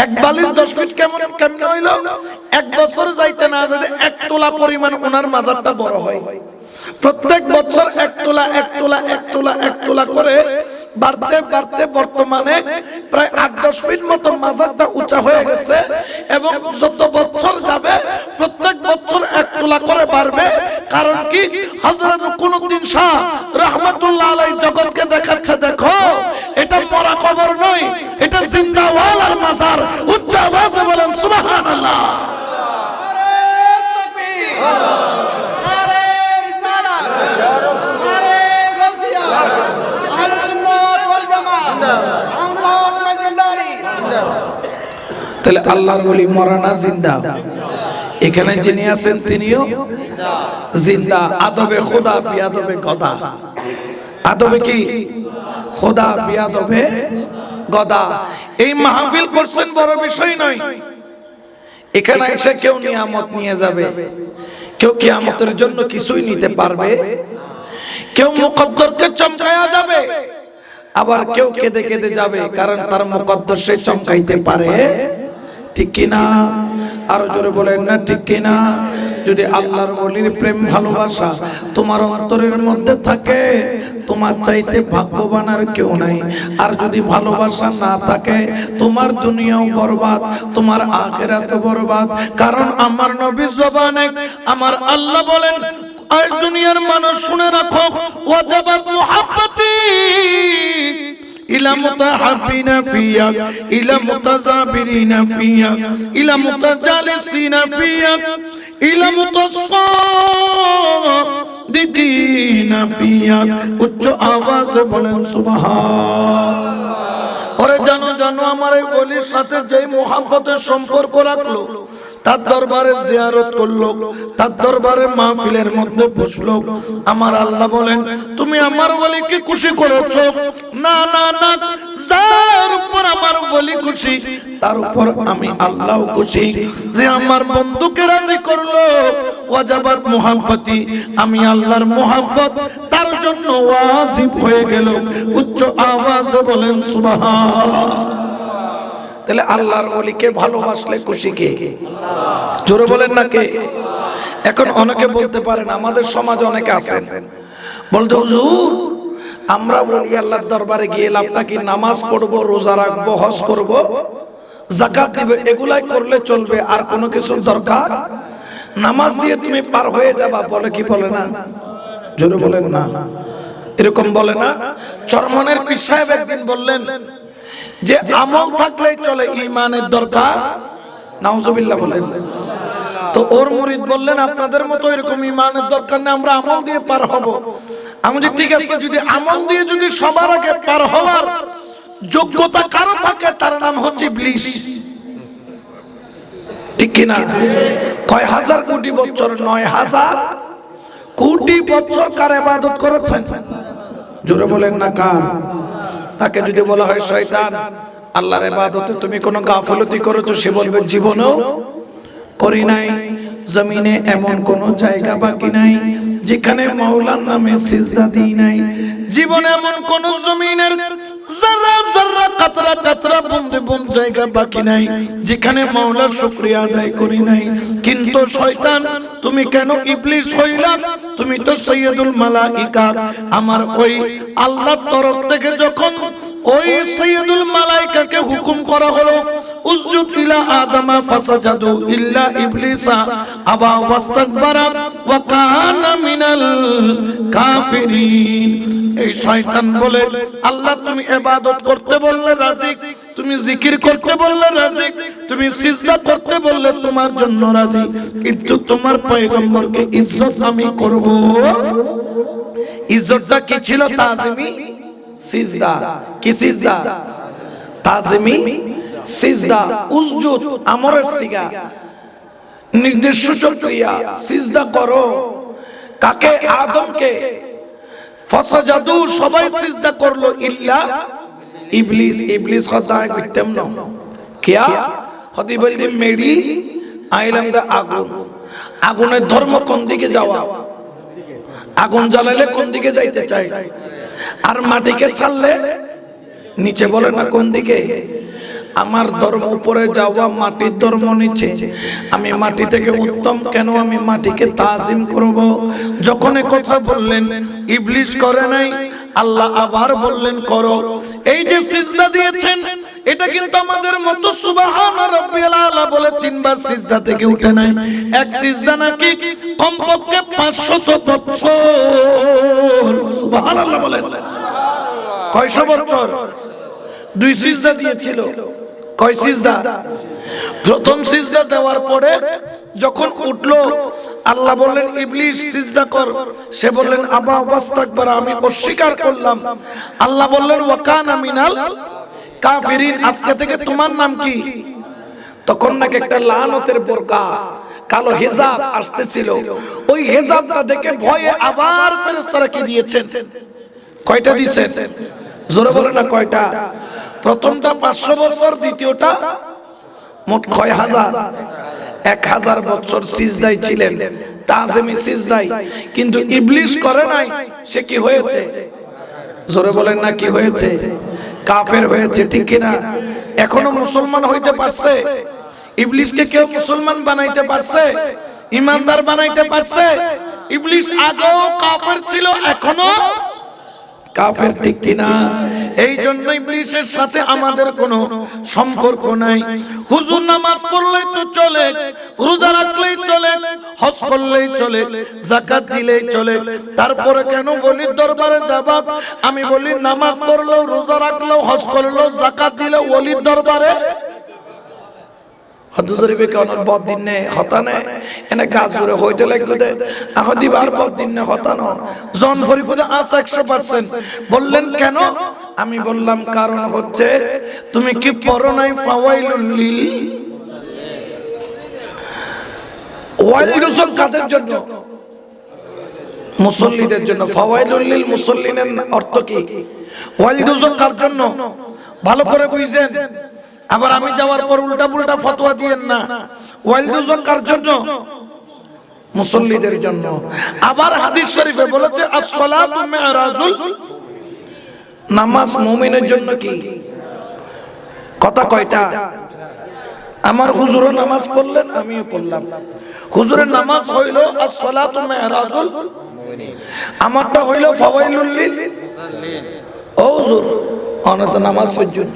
1 বালিশ 10 ফিট। কেমন হইল? 1 বছর যাইতে না যেতে 1 তোলা পরিমাণ ওনার মাজারটা বড় হয়। প্রত্যেক বছর 1 তোলা 1 তোলা 1 তোলা 1 তোলা করে বাড়তে বাড়তে বর্তমানে প্রায় 8-10 ফিট মতো মাজারটা উঁচা হয়ে গেছে। এবং যত বছর যাবে প্রত্যেক বছর 1 তোলা করে বাড়বে, কারণ কি হযরত কুতুবউদ্দিন শাহ রাহমাতুল্লাহ আলাইহি জগৎকে দেখাচ্ছে, দেখো এটা মরা কবর নয়, এটা জিন্দাওয়ালার মাজার। উচ্চ আওয়াজে বলেন সুবহানাল্লাহ। তাহলে আল্লাহর ওলি মরা না জিন্দা? এখানে যিনি আছেন তিনিও জিন্দা। আদবে খোদা বিয়াদবে গদা। আদবে কি খোদা, বিয়াদবে গদা। এই মাহফিল করছেন বড় বিষয় নয়। এখানে এসে কেউ নিয়ামত নিয়ে যাবে, কেউ কিয়ামতের জন্য কিছুই নিতে পারবে, কেউ মুকদ্দরকে চমকায়া যাবে, আবার কেউ কেঁদে কেঁদে যাবে, কারণ তার মুকদ্দর সে চমকাইতে পারে। ঠিক কিনা? আরো জোরে বলেন না ঠিক কিনা? যদি আল্লাহর ওলির প্রেম ভালোবাসা তোমার অন্তরের মধ্যে থাকে, তোমার চাইতে ভাগ্যবান আর কেউ নাই। আর যদি ভালোবাসা না থাকে, তোমার দুনিয়াও বরবাদ, তোমার আখিরাতও বরবাদ। কারণ আমার নবী জবানে আমার আল্লাহ বলেন, আর দুনিয়ার মানুষ শুনে রাখো, ওয়াজাবাত মুহাব্বতি ইলা মুতাহাব্বিনা ফিয়া ইলা মুতাযাবিরিনা ফিয়া ইলা মুতাজালিসিনা ফিয়া ইলা মুতাসাদ্দিকিনা ফিয়া। উচ্চ আওয়াজে বলেন সুবহানাল্লাহ। ওরে জানো জানো, আমার এই ওলির সাথে যেই মুহাব্বতের সম্পর্ক রাখলো, তার দরবারে জিয়ারত করলো, তার দরবারে মাহফিলের মধ্যে বসলো, আমার আল্লাহ বলেন তুমি আমার ওলিকে খুশি করেছো। না না না, যার উপর আমার ওলি খুশি তার উপর আমি আল্লাহ খুশি, যে আমার বন্ধুকে রাজি করলো। ওয়াজাবাত মুহাব্বতি, আমি আল্লাহর মুহাব্বত তার জন্য ওয়াজিব হয়ে গেল। উচ্চ আওয়াজে বলেন সুবহানাল্লাহ। তাহলে আল্লাহর ওলিকে ভালোবাসলে খুশি কে? জোরে বলেন না কে? এখন অনেকে বলতে পারেন, আমাদের সমাজে অনেকে আছেন বলতে, হুজুর আমরা বলি আল্লাহর দরবারে গিয়ে লাভটা কি? নামাজ পড়বো, রোজা রাখবো, হজ করব, যাকাত দিব, এগুলাই করলে চলবে, আর কোনো কিছুর দরকার? নামাজ দিয়ে তুমি পার হয়ে যাবা, বলে কি বলে না? জোরে বলেন না, এরকম বলে না? চরমনের পীর সাহেব একদিন বললেন যে আমল থাকলেই চলে, ঈমানের দরকার। নাউজুবিল্লাহ বলেন। তো ওর মুরিদ বললেন, আপনাদের মতো এরকম ঈমানের দরকার নেই, আমরা আমল দিয়ে পার হব। আমি যে ঠিক আছে, যদি আমল দিয়ে যদি সবার আগে পার হওয়ার যোগ্যতা কারো থাকে, তার নাম হচ্ছে ইবলিস। ঠিক কিনা? কয় হাজার কোটি বছর, ৯,০০০ কোটি বছর কার ইবাদত করেছেন? জোরে বলেন না কার? তাকে যদি বলা হয় শয়তান, আল্লাহর ইবাদতে তুমি কোনো গাফলতি করেছো, সে বলবে জীবনেও করি নাই। জমিনে এমন কোন জায়গা বাকি নাই যেখানে মাওলার নামে সিজদা দিই নাই। জীবনে এমন কোন জমিনের যারা যারা কাতরা কাতরা বুন্দে বুন্দ জায়গা বাকি নাই যেখানে মাওলার শুকরিয়া আদায় করি নাই। কিন্তু শয়তান, তুমি কেন ইবলিস হইলা? তুমি তো সৈয়দুল মালাইকা। আমার ওই আল্লাহর তরফ থেকে যখন ওই সৈয়দুল মালাইকাকে হুকুম করা হলো, উসজুদ ইলা আদমা ফাসাজাদু ইল্লা ইবলিসা আবা ওয়াস্তাকবারা ওয়া কানা মিনাল কাফিরিন। এই শয়তান বলে, আল্লাহ তুমি ইবাদত করতে বললে রাজি, তুমি জিকির করতে বললে রাজি, তুমি সিজদা করতে বললে তোমার জন্য রাজি, কিন্তু তোমার পয়গম্বরকে ইজ্জত আমি করব। ইজ্জতটা কি ছিল? তাজিমি সিজদা। কি সিজদা? তাজিমি সিজদা। উসজুদ আমরের সিগা, নির্দেশ সূচক ক্রিয়া। সিজদা করো কাকে? আদমকে। ফাসাজাদু, সবাই সিজদা করলো, ইল্লা ইবলিস। ইবলিস খদায় করতেম না কিয়া হদি বলদি মেডি আইলাম দা আগুন। আগুনের ধর্ম কোন দিকে যাওয়া? আগুন জ্বালালে কোন দিকে যাইতে চাই? আর মাটিকে ছাড়লে নিচে, বলে না কোন দিকে? আমার ধর্ম উপরে যাওয়া, মাটির ধর্ম নিচে। আমি মাটি থেকে উত্তম কেন? আমি মাটিকে তাজিম করব। যখন কথা বললেন, ইবলিস করে নাই, আল্লাহ আবার বললেন করো। এই যে সিজদা দিয়েছেন, এটা কিন্তু আমাদের মতো সুবহান রাব্বিয়াল আলা বলে তিনবার সিজদা থেকে উঠে নাই। এক সিজদা নাকি কমপক্ষে 500 বছর। সুবহানাল্লাহ বলেন। কয়শো বছর? 2 সিজদা দিয়েছিল। কয় সিজদা? প্রথম সিজদা দেওয়ার পরে যখন উঠলো আল্লাহ বললেন ইবলিস সিজদা কর। সে বললেন আবা ওয়াস্তাকবার, আমি অস্বীকার করলাম। আল্লাহ বললেন ওয়া কানা মিনাল কাফিরিন, আজকে থেকে তোমার নাম কি? তখন নাকি একটা লানতের বোরকা কালো হিজাব আসতেছিল। ওই হিজাবটা দেখে ভয়ে আবার ফেরেশতারা কি দিয়েছেন? কয়টা দিয়েছেন? জোরে বলে না কয়টা? প্রথমটা 500 বছর, দ্বিতীয়টা মোট কয় হাজার? 1000 বছর সিজদায় ছিলেন, তাজিমি সিজদায়। কিন্তু ইবলিস করে নাই। সে কি হয়েছে? জোরে বলেন না কি হয়েছে? কাফের হয়েছে, ঠিক কিনা? এখনো মুসলমান হইতে পারছে? ইবলিসকে কেউ মুসলমান বানাইতে পারছে? ইমানদার বানাইতে পারছে? ইবলিস আগেও কাফের ছিল, এখনো কাফের, ঠিক কিনা? এই জন্য ইবলিসের সাথে আমাদের কোনো সম্পর্ক নাই। হুজুর নামাজ পড়লেই তো চলে, রোজা রাখলেই চলে, হজ করলেই চলে, যাকাত দিলেই চলে, তারপরে কেন ওলির দরবারে যাবা? আমি বলি নামাজ পড়লেও, রোজা রাখলেও, হজ করলেও, যাকাত দিলেও ওলির দরবারে হদুজরিবে কোন বদিন নে হতানে এনে কাজ জুড়ে হইতে লাগবে দে আহদি বার বদিন নে হতানো জন ফরিপদে আস 100%। বললেন কেন? আমি বললাম কারণ হচ্ছে তুমি কি পড়ো নাই ফাওয়াইলুল লিল ওয়াইলুল কাদের জন্য? মুসল্লিদের জন্য। ফাওয়াইলুল লিল মুসল্লিনের অর্থ কি? ওয়াইলুল কার জন্য? ভালো করে বুঝেন। আবার আমি যাওয়ার পর উল্টা পুল্টা ফতোয়া দিয়েন না। ওয়াইলুল কার জন্য? মুসল্লিদের জন্য। আবার হাদিস শরীফে বলেছে as-সালাতু মি'রাজুল, নামাজ মুমিনের জন্য কি? কথা কয়টা? আমার হুজুরও নামাজ পড়লেন, আমিও পড়লাম। হুজুরের নামাজ হইল as-সালাতু মি'রাজুল, আমারটা হইল ফাওয়াইলুল লিল মুসাল্লিন। ও হুজুর অনত নামাজ পড়ুন,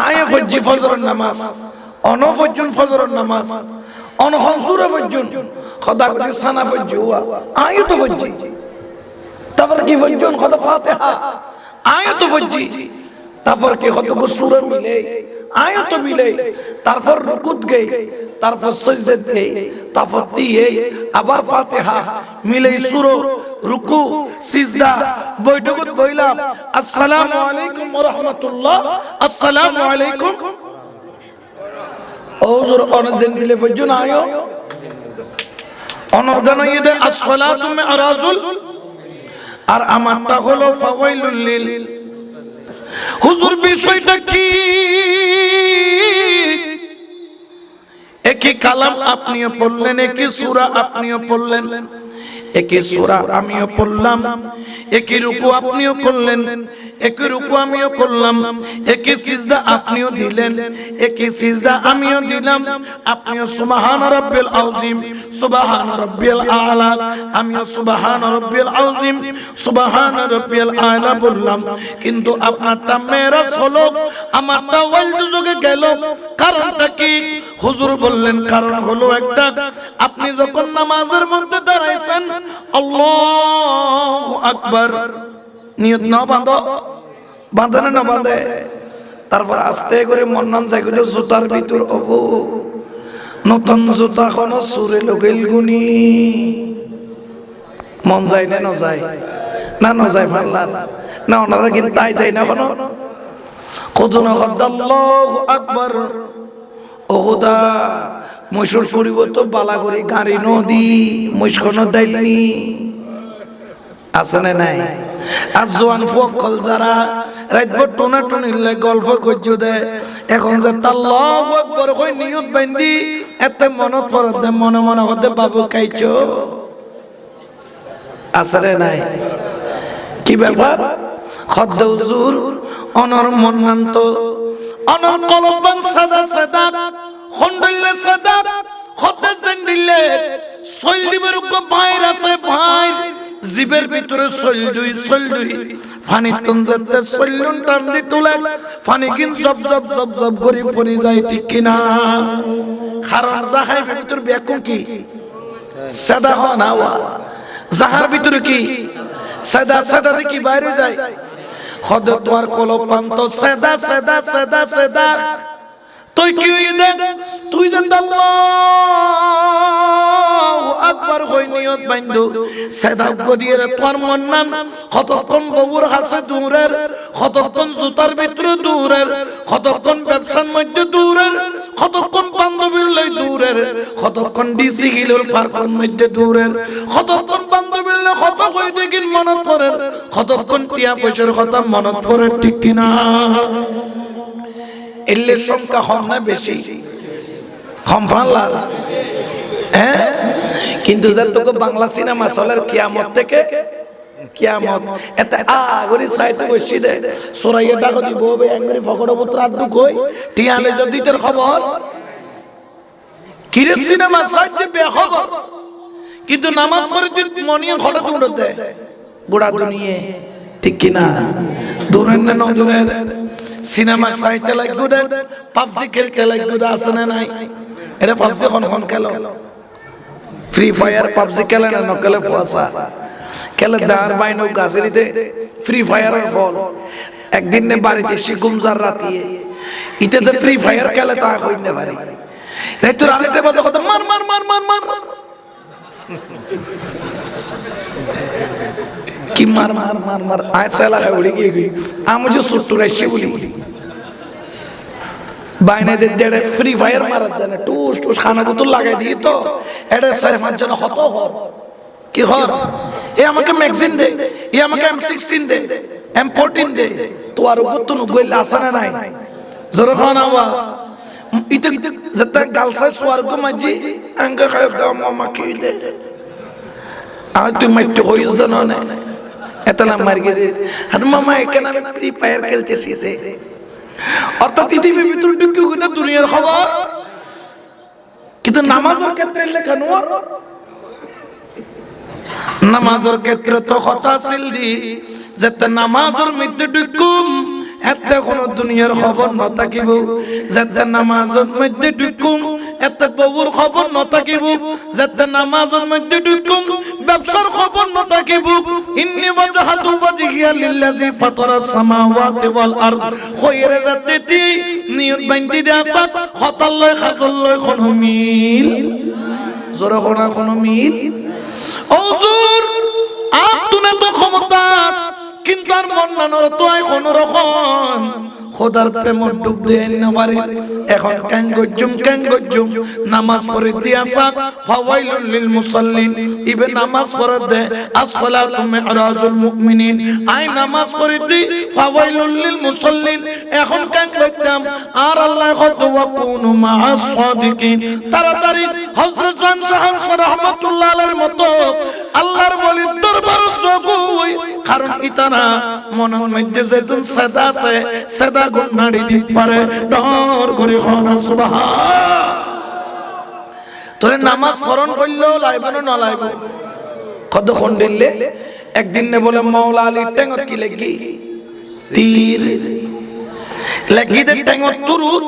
আয়ে ফজ্জি ফজরের নামাজ, অন ফজ্জুন ফজরের নামাজ, অন হনসুরে ফজ্জুন, খোদা করি সানা ফজ্জি হুয়া, আয়ে তো ফজ্জি। তারপর কি ফজ্জুন? খোদা ফাতিহা, আয়ে তো ফজ্জি। তারপর কি খোদা সূরা মিলে, আয়ে তো মিলে। তারপর রুকুত গই, তারপর সিজদাত গই, তারপর দিয়ে আবার ফাতিহা মিলে সূরা, রুকু, সিজদা, বৈঠকত বইলাম আসসালামু আলাইকুম ওয়া রাহমাতুল্লাহ, আসসালামু আলাইকুম। ওজুর অনজেন দিলে ফজুন আয়ো অনরগান ইদে as-সালাতু মি'রাজুল, আর আমারটা হলো ফাওয়াইলুল লিল। হুজুর বিষয়টা কি? একই কালাম আপনিও পড়লেন, একই সূরা আপনিও পড়লেন, একই সূরা আমিও পড়লাম, একই রুকু আপনিও করলেন, একই রুকু আমিও করলাম, একই সিজদা আপনিও দিলেন, একই সিজদা আমিও দিলাম। আপনিও সুবহান রাব্বিল আযীম, সুবহান রাব্বিল আ'লা, আমিও সুবহান রাব্বিল আযীম, সুবহান রাব্বিল আ'লা বললাম। কিন্তু আপনারটা মেরাজ হলো, আমারটা ওয়াইলুজুগে গেল। কারণটা কি? হুজুর বললেন কারণ হলো একটা, আপনি যখন নামাজের মধ্যে দাঁড়াইছেন আল্লাহু আকবার নিয়ত না বাঁধো, বাঁধে না বাঁধে। তারপর আস্তে করে মন্নান জায়গা জুতার ভিতর অবু নতুন জুতা কোন সুরে লগেল গুনি মন যায় না? ন যায় না? ন যায় মাল্লার না? ওনারা কিন্তু তাই যায় না কোনো কদন আল্লাহু আকবার। ও খোদা মৈশুর করিব তো বালা করি গাড়ি নদী মৈশকনো দাইলনি আছে না নাই? আর জোয়ান ফকল যারা রাতভর টোনা টুনিলে গল্প করছো দে, এখন যে আল্লাহু আকবার কই নিয়ত বান্ধি এত মনত পড়ত দে, মনে মনে হতে বাবু খাইছো আছে না নাই? কি ব্যাপার? খদ্দ হুজুর অনর মন্নান্ত, অনর কলবান সাদা সাদা খন্ডলে সাদা খদ্দ জেন্ডিলে সইল দিবের কো ভাইর আছে, ভাই জিবের ভিতরে সইল দুই ফানি তুন যেতে সইলুন টান দি তুলে ফানি কিন জব জব জব জব করি পড়ি যায় ঠিক কিনা কারণ জাহার ভিতর ব্যাকুম কি সাদা হন হাওয়া জাহার ভিতরে কি সাদা সাদা দেখি বাইরে যায় হদ তোর কলপান্ত সাদা সাদা সাদা সাদা তুই কি দেখ তুই যে আল্লাহু আকবার কই নিয়ত বাইন্দু সাদা গদিয়ে তোর মন নাম কতক্ষণ বউর হাসে দূরের কতক্ষণ জুতার ভিতরে দূরের কতক্ষণ ব্যবসার মধ্যে দূরের কতক্ষণ বান্ধবীর লই দূরের কতক্ষণ ডিসি গিলোর পার্কর মধ্যে দূরের কতক্ষণ বান্ধবীর লই কত কই দেখিন মনত পড়ে কতক্ষণ টিয়া পয়সার কথা মনত পড়ে ঠিক কিনা এলের সংখ্যা কম না বেশি কম ফাল্লার হ্যাঁ কিন্তু যতটুকু বাংলা সিনেমা চলের কিয়ামত থেকে কিয়ামত এতে আগরি সাইতে বসি দে সরাইয়ে ডাকো দিব বে আঙ্গুরি ফকড় পুত্র আদু কই টিয়ালে যদি তোর খবর কিরে সিনেমা সাইতে বে খবর কিন্তু নামাজ পড়ে তুই মনিয়ে খড়ে দৌড় দে গোড়া দুনিয়ে ঠিক কিনা দূরের না নজরের সিনেমা সাইতে লাগু দে পাবজি খেলতে লাগু দে আছে না নাই এটা পাবজি কোন খেলো ফ্রি ফায়ার পাবজি খেলে না নকলে ফুয়াসা খেলে দাঁড় বাইনো গাছরিতে ফ্রি ফায়ারের ফল একদিন নে বাড়িতে সে গুমজার রাতিয়ে ইতে তো ফ্রি ফায়ার খেলে তা কইনে পারি রে তোর আরেকটা বাজে কথা মার মার মার মার মার কি মার মার মার মার আয় সালা খাই উড়ে গিয়ে আমি যে সুট্টু রাইছি বলি বাইনে দেড়ে ফ্রি ফায়ার মারার দেন টুস টুস খানা বোতল লাগাই দিই তো এটা সাড়ে পাঁচ জন হত হর কি হর এ আমাকে ম্যাগজিন দে এ আমাকে M16 দে M14 দে তো আর বুতুন গইলা আসানা নাই জোর খানা বা ইতে যেটা গালসা স্বর্গ মাঝি আঙ্গ খায় দাও মামা কি দে আর তুই মাইতে হইস জানো না এতলা মার গিয়ে হাত মামা এখানে আমি ফ্রি ফায়ার খেলতেছি দে অর্থাৎ পৃথিবীর ভিতরে ঢুকে গেছে দুনিয়ার খবর কিন্তু নামাজের ক্ষেত্রে লেখানো নামাজের ক্ষেত্রে তো কথা ছিল দি যাতে নামাজের মধ্যে ঢুকুম এতে কোনো দুনিয়ার খবর ন থাকিব যাতে নামাজের মধ্যে ঢুকুম এতে বউর খবর ন থাকিব যাতে নামাজের মধ্যে ঢুকুম ব্যবসার খবর ন থাকিব ইন্নী ওয়াজহাতু ওয়াজহিয়া লিল্লাযী ফাতারাস সামাওয়াতি ওয়াল আরদ খয়রে যাতে তি নিয়ত বান্ধি দেছা হতাল্লয় খাজল্লয় কোন মিল জোরে কোন মিল ওজুর আতুনে তো ক্ষমতা কিন্তু আর মন নানোর তো আই কোন রকম খোদার প্রেম ডুব দিয়ে না পারি এখন ক্যাং গজ্জুম নামাজ পড়ে দিয়াছা ফাওয়াইলুল লিল মুসাল্লিন ইবে নামাজ পড়ে দে আসসালাতু মিরাজুল মুমিনিন আই নামাজ পড়ে দি ফাওয়াইলুল লিল মুসাল্লিন এখন ক্যাং গজ্জাম আর আল্লাহ কত ওয়াকুনু মাআস সাদিকিন তাড়াতাড়ি হযরত শাহ রাহমাতুল্লাহ আলাইহির মতো আল্লাহর ওলির দরবার জগুই কারণ ইতারা মনের মধ্যে যেতুন সাদা আছে সাদা গুনাড়ি দিত পারে ডর করে হনা সুবহান তোরে নামাজ পড়ন কইলো লাইব না লাইব কতক্ষণ দিলে একদিন নে বলে মাওলা আলী টেঙ্গত কি লাগি তীর লাগি দে টেঙ্গত তুরুত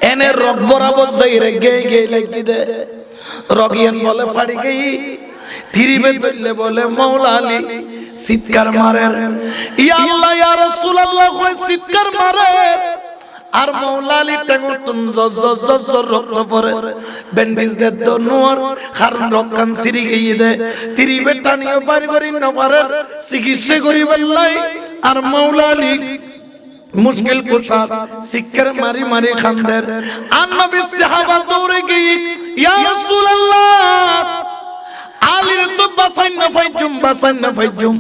এনে রগ বরাবর যাই রে গে লাগি দে রগিয়ান বলে ফাড়ি গই থিরিবে ধরলে বলে মাওলা আলী চিৎকার মারে ইয়া আল্লাহ ইয়া রাসূলুল্লাহ কই চিৎকার মারে আর মাওলা আলী টাঙ্গুতুন জজ রক্ত পড়ে ব্যান্ডেজ দে দনোর কারণ রক্কান সিরি গিয়ে দে থিরিবে টানিও বাড়ি না পারে চিকিৎসা করি বললাই আর মাওলা আলী মুশকিল কুশা চিৎকার মারি খানদের আর নবী সাহাবা দৌড়ে গিয়ে ইয়া রাসূলুল্লাহ আলীর তো বাসাই না ফাইজুম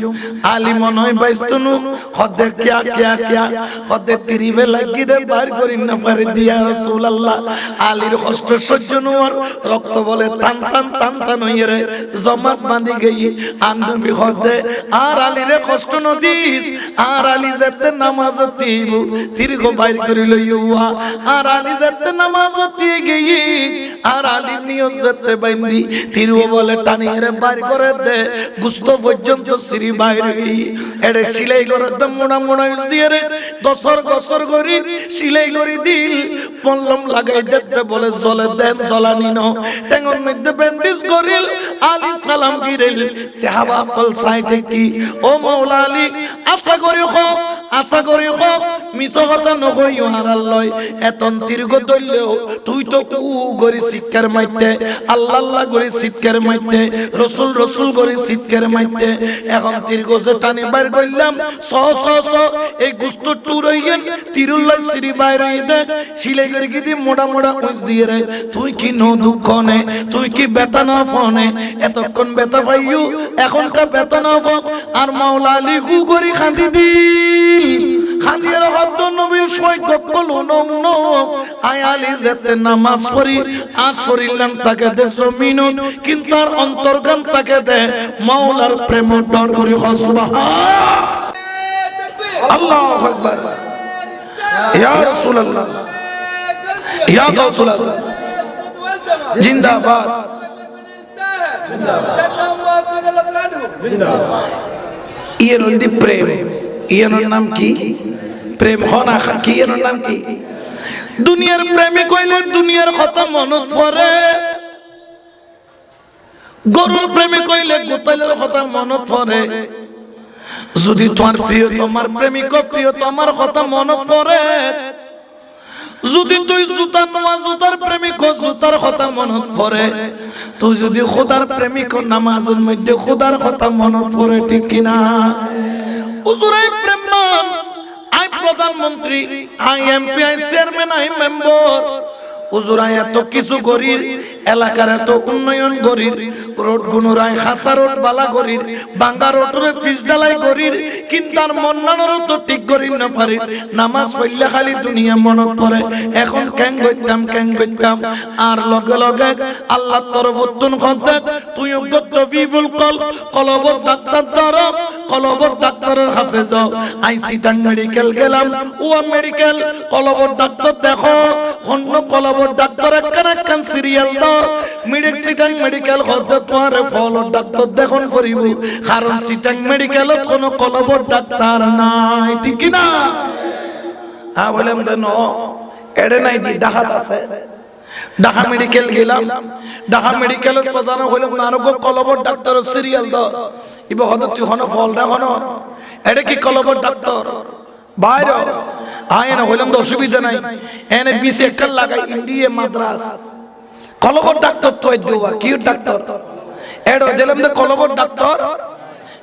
আলী মনে হয় বাইস্তনু হদে কিয়া হদে তিরিবে লাগি দে বার করি না পারে দিয়া রাসূলুল্লাহ আলীর কষ্ট সহ্য নওয়ার রক্ত বলে টান হইয়ে রে জমাট বাঁধি গই আর নবী হদে আর আলীর কষ্ট নদিস আর আলী যেতে নামাজ তিব তিরগ বাইর করি লইয়া আর আলী যেতে নামাজ তি গই আর আলী নিয়ত যেতে বাইন্দি তিরু বলে টানি রে বাইর করে দে গুস্ত পর্যন্ত সিঁড়ি বাইরে এড়ে সিলাই করে দে মোড়া মোড়া দিয়ে রে গসর গসর করি সিলাই করে দিল পল্লম লাগাই দেখতে বলে জলে দেন জ্বলানি ন টেঙ্গন মধ্যে ব্যান্ডেজ করিল আলী সালাম গিরিল সাহাবা বল সাইতে কি ও মাওলা আলী আশা করি হোক মিছো কথা নকইও হারাল্লয় এতন দীর্ঘ দইলেও তুই তো কু গরি শিক্ষার মাইতে আল্লাহ আল্লাহ গরি শিক্ষার মাইতে রসুল রসুল গরি শিক্ষার মাইতে এখন দীর্ঘ যে টানি বাইর কইলাম স এই গুস্ত টুরাইয়েন তিরুল্লাহ শ্রী বাইরে দেখ সিলাই করে কি দি মোড়া মোড়া উঁচ দিয়ে রে তুই কি নো দুঃখ নে তুই কি বেতা না ফনে এতক্ষণ বেতা পাইও এখনকার বেতা না ফক আর মাওলা আলী কু গরি খান্দি দিল খান্দিয়ার হদ্দ নবীর সই কক্কল নৌন আয় আলী যেতে নামাজ পড়ি আর শরীরলাম তাকে দে জমিনত কিন্তু আর অন্তর্গাম তাকে দে মাওলার প্রেম ডর করি সুবহান আল্লাহু আকবার ইয়া রাসূলুল্লাহ ইয়া গাউসুল্লাহ জিন্দাবাদ ইয়ের হলদি প্রেম ইয়ের নাম কি প্রেম হনা কি এর নাম কি দুনিয়ার প্রেমে কইলে দুনিয়ার কথা মনত পড়ে গরুর প্রেমে কইলে গোতালের কথা মনত পড়ে যদি তোমার প্রিয় তোমার প্রেমিক প্রিয় তোমার কথা মনত পড়ে যদি তুই জুতা নোয়া জুতার প্রেমিক জুতার কথা মনত পড়ে তুই যদি খোদার প্রেমিক নামাজের মধ্যে খোদার কথা মনত পড়ে ঠিক কিনা হুজুরাই প্রেমমান আই প্রধানমন্ত্রী আই এমপি আই চেয়ারম্যান আই মেম্বার হুজুরাই এত কিছু করির এলাকার এত উন্নয়ন করির রোড গুণরাই খাসা রোড বালা করির বাঙ্গা রোডরে ফিস ডালাই করির কিন্তু আর মন্নানোর তো ঠিক করির না পারির নামাজ পড়লে খালি দুনিয়া মনত পড়ে এখন ক্যাং করতাম আর লগে লগে আল্লাহ তরফতুন খদ্দাক তুই গত বিবুল কলবর ডাক্তার ধরো কলবর ডাক্তারের কাছে যাও আই সিটাং মেডিকেল গেলাম ও মেডিকেল কলবর ডাক্তার দেখো অন্য কলবর ডাক্তার একখান সিরিয়াল দাও মিডিক সিটাং মেডিকেল হতে তোমার ফলো ডাক্তার দেখুন করিব কারণ সিটাং মেডিকেলত কোনো কলবর ডাক্তার নাই ঠিক না হ্যাঁ বললাম দেন এড়ে নাই দি ডাকাত আছে ঢাকা মেডিকেল গেলাম ঢাকা মেডিকেলের প্রধান হইলাম নারক কলবর ডাক্তার সিরিয়াল দাও ইব হতে তুই হনো ফল না হনো এটা কি কলবর ডাক্তার বাইরে আয় না হইলাম তো অসুবিধা নাই এনে বিসে একটা লাগাই ইন্ডিয়া মাদ্রাস কলবর ডাক্তার তো দেওয়া কি ডাক্তার এডো দিলাম তো কলবর ডাক্তার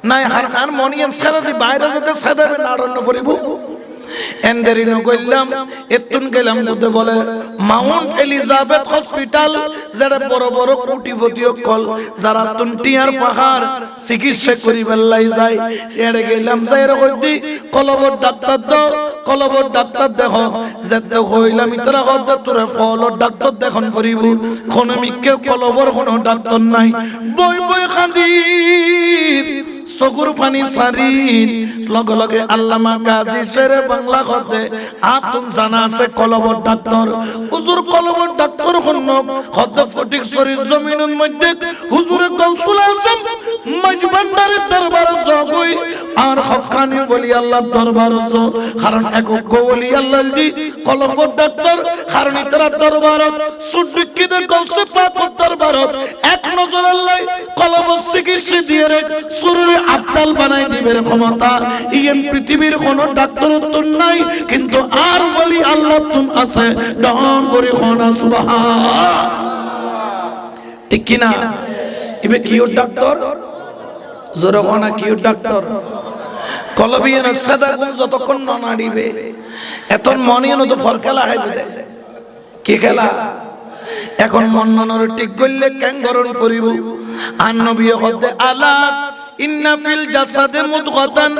নাই হার মনিয়ান সারাদি বাইরে যেতে সাদাবে নাড়ন্ন করিব এন্ডারিনো গেলাম এতুন গেলাম বুতে বলে মাউন্ট এলিজাবেথ হসপিটাল যারা বড় বড় কোটিপতি কল যারা তুনটিয়ার পাহাড় চিকিৎসা করিবার লাই যায় সেড়ে গেলাম যাই রকদি কলবর ডাক্তার দাও কলবর ডাক্তার দেখো যেতে হইলাম ইতরা কথা তোরে ফলর ডাক্তার দেখুন করিব খনমিককে কলবর কোনো ডাক্তার নাই বই বই খান্দির চকুর পানি সারিন লগে লগে আল্লামা গাজী শেরে বাংলা হতে আতুন জানা আছে কলবর ডাক্তার হুজুর কলবর ডাক্তার হন্নক হতে ফটিক শরীর জমিনের মধ্যে হুজুরে গাউসুল আজম মাঝবান্ডারের দরবার জগই আর হক্কানি ওলি আল্লাহর দরবার জ কারণ একক ওলি আল্লাহ দি কলবর ডাক্তার কারণ ইতরা দরবার সুডকিতে গাউসে পাক দরবার এক নজর আল্লাহ কলবর চিকিৎসা দিয়ে রে শরীরে আবদাল বানাই দিবের ক্ষমতা ইয়েন পৃথিবীর কোন ডাক্তার তো নাই কিন্তু আর বলি আল্লাহ তুম আছে ডন করে খনা সুবহান ঠিক কি না ইবে কিউ ডাক্তার জোরে খনা কিউ ডাক্তার কলবিয়ান সাদা গুণ যতক্ষণ না নাড়িবে এতন মনিয়ন তো ফরকালা হইবে দে কি খেলা এখন মন্ননর ঠিক করলে ক্যাঙ্গরণ করিব আর নবী হতে আলা ইন্না ফিল জাসাদে মুদগাতান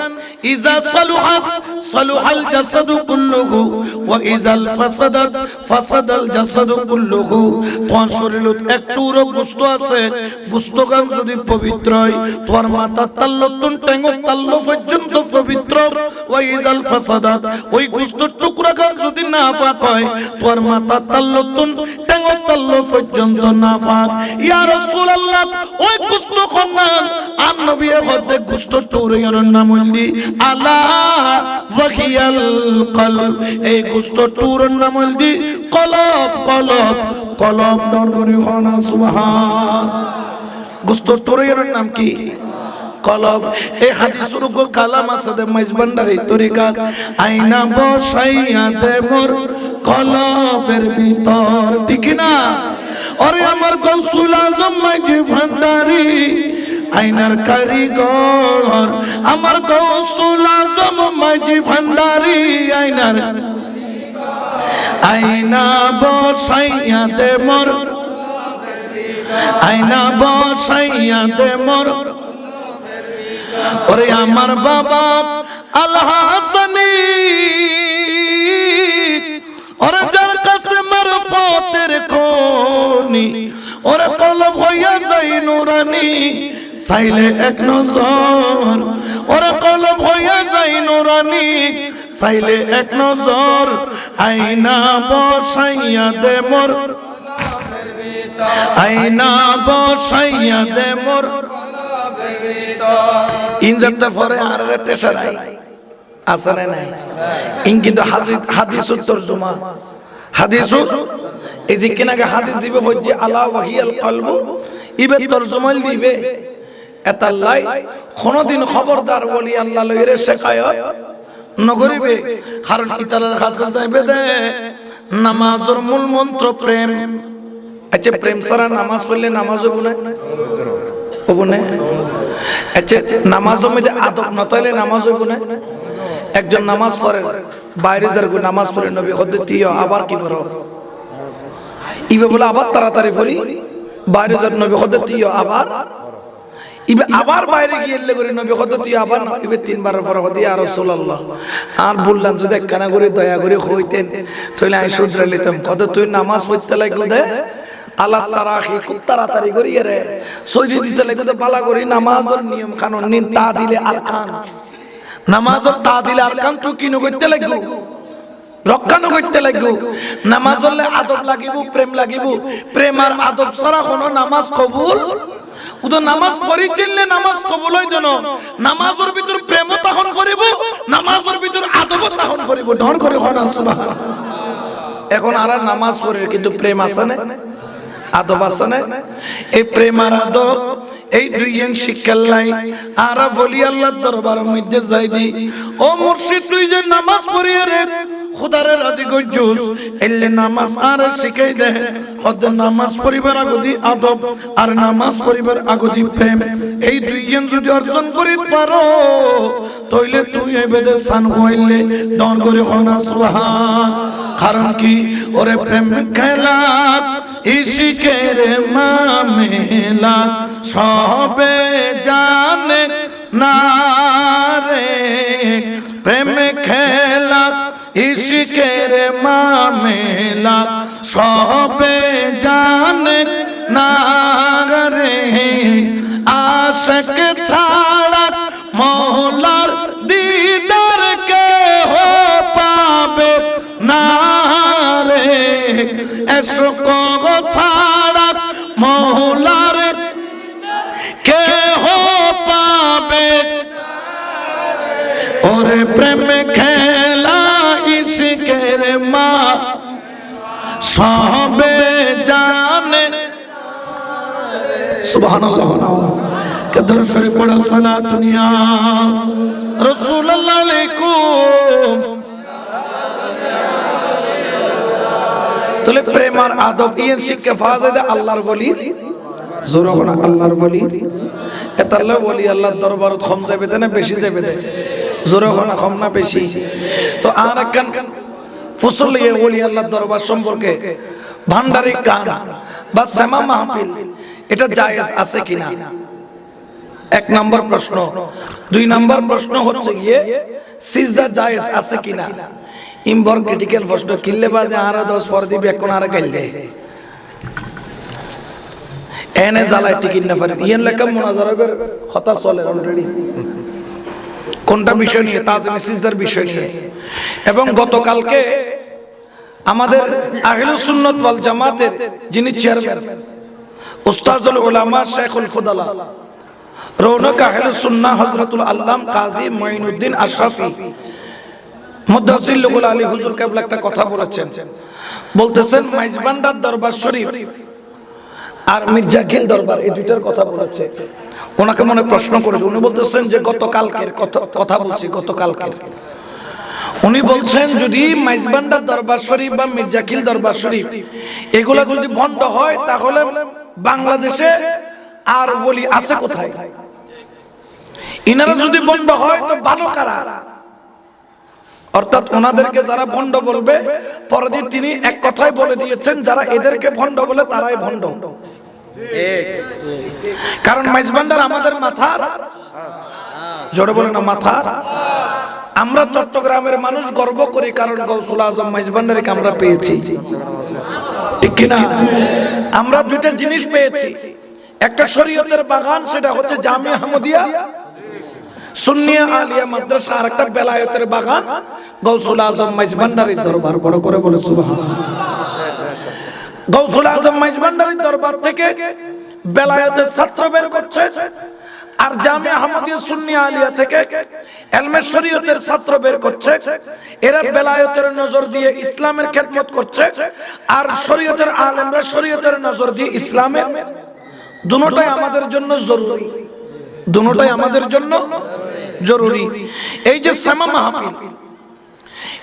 ইযা সালুহাত সালুহাল জাসাদু কুল্লুহু ওয়া ইযাল ফাসাদাত ফাসাদাল জাসাদু কুল্লুহু। তোমার শরীরত একটুরো গোশত আছে, গোশতগান যদি পবিত্র হয় তোমার মাথা তাল্লতুন টেঙ্গ তাল্ল পর্যন্ত পবিত্র। ওয়া ইযাল ফাসাদাত ওই গোশতর টুকরাগান যদি নাপাক হয় তোমার মাথা তাল্লতুন টেঙ্গ তাল্ল পর্যন্ত নাপাক। ইয়া রাসূলুল্লাহ ওই গোশত খান আর নবী হতে গোশত টুরানোর নাম হইলি আলা ওয়াহিয়াল কলব। এই গোশত টুরার নাম হইলি কলব। কলব কলব নরগনি খানা সুবহান। গোশত টুরানোর নাম কি? কলব। এই হাদিসের গো কালাম আছে দে মাইজবান্ডারি তরিকা আইনা বসাইয়া দে মোর কলবের ভিতর, ঠিক না? ওরে আমার গৌসুল আজম মাইজি ভান্ডারি আইনার কারিগর, আমার গৌসুল আজম মাইজি ভান্ডারি আইনার আইনা বসাইয়া দে মোর, আইনা বসাইয়া দে মোর। ওরে আমার বাবা আল হাসানি ওরে যার কাছে মারফতের কোনি ওরে কলব হইয়া যাই নুরানি চাইলে এক নজর। ওরে কলব হইয়া যাই নুরানি চাইলে এক নজর। আইনা বসাইয়া দে মোর, আইনা বসাইয়া দে মোর। ইনজারটা পরে আর তেসারাই আছে না নাই? ইন কিন্তু হাদিসুত তরজমা হাদিসু এই যে কিনাকে হাদিস দিবে বলছে আলা ওয়াহিয়াল কলবু ইবে তরজমাল দিবে এতাল্লাই কোনদিন খবরদার ওলি আল্লাহ লইরে শেখায়ত নগরিবে। কারণ ইতালার কাছে যাইবে দে নামাজের মূল মন্ত্র প্রেম। আচ্ছা প্রেম ছাড়া নামাজ পড়লে নামাজ হবো না? হবো না? আচ্ছা নামাজের মধ্যে আদব না তাইলে নামাজ হইব না? একজন নামাজ পড়ে বাইরে যার নামাজ পড়ে নবী হতে তিও আবার কি করো ইবে বলে আবার তাড়াতাড়ি পড়ি বাইরে যার নবী হতে তিও আবার ইবে আবার বাইরে গিয়ে এলে করে নবী হতে তিও আবার না ইবে তিনবার পর হতে ইয়া রাসূলুল্লাহ আর বললাম যদি একখানা করে দয়া করে হইতেন তাহলে আমি শুধরে নিতাম। কত তুই নামাজ পড়তে লাগলো দে আল্লাহ তারাখি খুব তাড়াতাড়ি করি রে সইদি দিতে লাগবে তো পালা করি। নামাজের নিয়ম কানুন নিন তা দিলে আর কান নামাজের তা দিলে আর কান তুই কিনো করতে লাগবো রক্ষানো করতে লাগবো। নামাজ হলে আদব লাগিব প্রেম লাগিব। প্রেম আর আদব ছাড়া কোনো নামাজ কবুল উদো নামাজ পড়ি চিনলে নামাজ কবুল হয় যেন নামাজের ভিতর প্রেম তখন করিব নামাজের ভিতর আদব তখন করিব। ডর করে হন সুবহান। এখন আর নামাজ পড়ে কিন্তু প্রেম আছে না আদব আছে না? এই প্রেম আর আদব এই দুইজন শিক্ষার লাই আর বলি আল্লাহর দরবারের মধ্যে যাই দি ও মুর্শিদ তুই যে নামাজ পড়িয়ে রে খুদারে রাজি গজ্জুস এলে নামাজ আর শিখাই দে। হদ নামাজ পড়িবার আগদি আদব আর নামাজ পড়িবার আগদি প্রেম এই দুইজন যদি অর্জন করি পারো তাইলে তুই এবেদে সান হইলে ডন করে হনা সুবহান। কারণ কি ওরে প্রেম খেলা ইশকের মামেলা সবে জানে না রে। প্রেম খেলা ইশকের মামেলা সবে জানে না রে। আশক ছাড়া মওলার দিদার কে হো পাবে না রে। এশক ছাড়া মওলার কে হো পাবে। ওরে প্রেম খেলা ইশকের মা সবে জানে। সুবহানাল্লাহ। কদর শরীফ পড়ো সালাতুনিয়া রাসূলুল্লাহ আলাইকুম। তাহলে প্রেম আর আদব ইন শিক্ষা ফাজে আল্লাহর ওলি জোর হনা আল্লাহর ওলি এতাল্লাহ ওলি আল্লাহর দরবারত কম যাবে না বেশি যাবে দে জোর হনা কম না বেশি। তো আর একখান ফসল লিয়ে ওলি আল্লাহর দরবার সম্পর্কে ভান্ডারি গান বা সেমা মাহফিল এটা জায়েজ আছে কিনা এক নম্বর প্রশ্ন। 2 নম্বর প্রশ্ন হচ্ছে গিয়ে সিজদা জায়েজ আছে কিনা। ইম্বর ক্রিটিক্যাল প্রশ্ন কিল্লে বাজে আর 10 পর দিবে এখন আর গাইলে এনে জ্বালায় টিকিট না পারেন ইয়ান লেখা মুনাজারা করে কথা চলে অলরেডি কোনটা বিষয় নিয়ে তাজিম সিজদার বিষয় নিয়ে। এবং গতকালকে আমাদের আহলুস সুন্নাত ওয়াল জামাতের যিনি চেয়ারম্যান উস্তাজুল উলামা শেখুল ফুদালা রৌনক আহলুস সুন্নাহ হযরতুল আল্লাম কাজী মুঈনুদ্দিন আশরাফি মুদাজ্জিলুল আলী হুজুর কেবলা একটা কথা বলেছেন। বলতেছেন মাইজবান্ডার দরবার শরীফ আর মির্জা খিল দরবার এই দুইটার কথা বলেছে। ওনাকে মনে প্রশ্ন করেছে, উনি বলতেছেন যে গতকালকের কথা বলছি গতকালকের। উনি বলছেন যদি মাইজবান্ডার দরবার শরীফ বা মির্জা খিল দরবার শরীফ এগুলা যদি ভণ্ড হয় তাহলে বাংলাদেশে আর ওলি আছে কোথায়? ইনারা যদি ভণ্ড হয় তো ভালো কারা? অর্থাৎ ওনাদেরকে যারা ভণ্ড বলবে পরদিন তিনি এক কথাই বলে দিয়েছেন যারা এদেরকে ভণ্ড বলে তারাই ভণ্ড। কারণ মাইজবান্ডার আমাদের মাথার, জোরে বলে না মাথার। আমরা চট্টগ্রামের মানুষ গর্ব করি কারণ গৌসুল আজম মাইজবান্ডারকে আমরা পেয়েছি, ঠিক কিনা? আমরা দুইটা জিনিস পেয়েছি, একটা শরীয়তের বাগান সেটা হচ্ছে জামিয়া আহমদিয়া সুন্নিয়া আলিয়া মাদ্রাসা, আর একটা বেলায়েতের বাগান গৌসুল আজম মাইজবান্ডারের দরবার। বড় করে বলে সুবহানাল্লাহ। গৌসুল আজম মাইজবান্ডারের দরবার থেকে বেলায়েতের ছাত্র বের করছে, আর জামিয়া আহমদিয়া সুন্নিয়া আলিয়া থেকে ইলমে শরীয়তের ছাত্র বের করছে। এরা বেলায়েতের নজর দিয়ে ইসলামের খেদমত করছে, আর শরীয়তের আলেমরা শরীয়তের নজর দিয়ে ইসলামের। দুটোটাই আমাদের জন্য জরুরি, দুটোটাই আমাদের জন্য জরুরি। এই যে সেমা মাহফিল,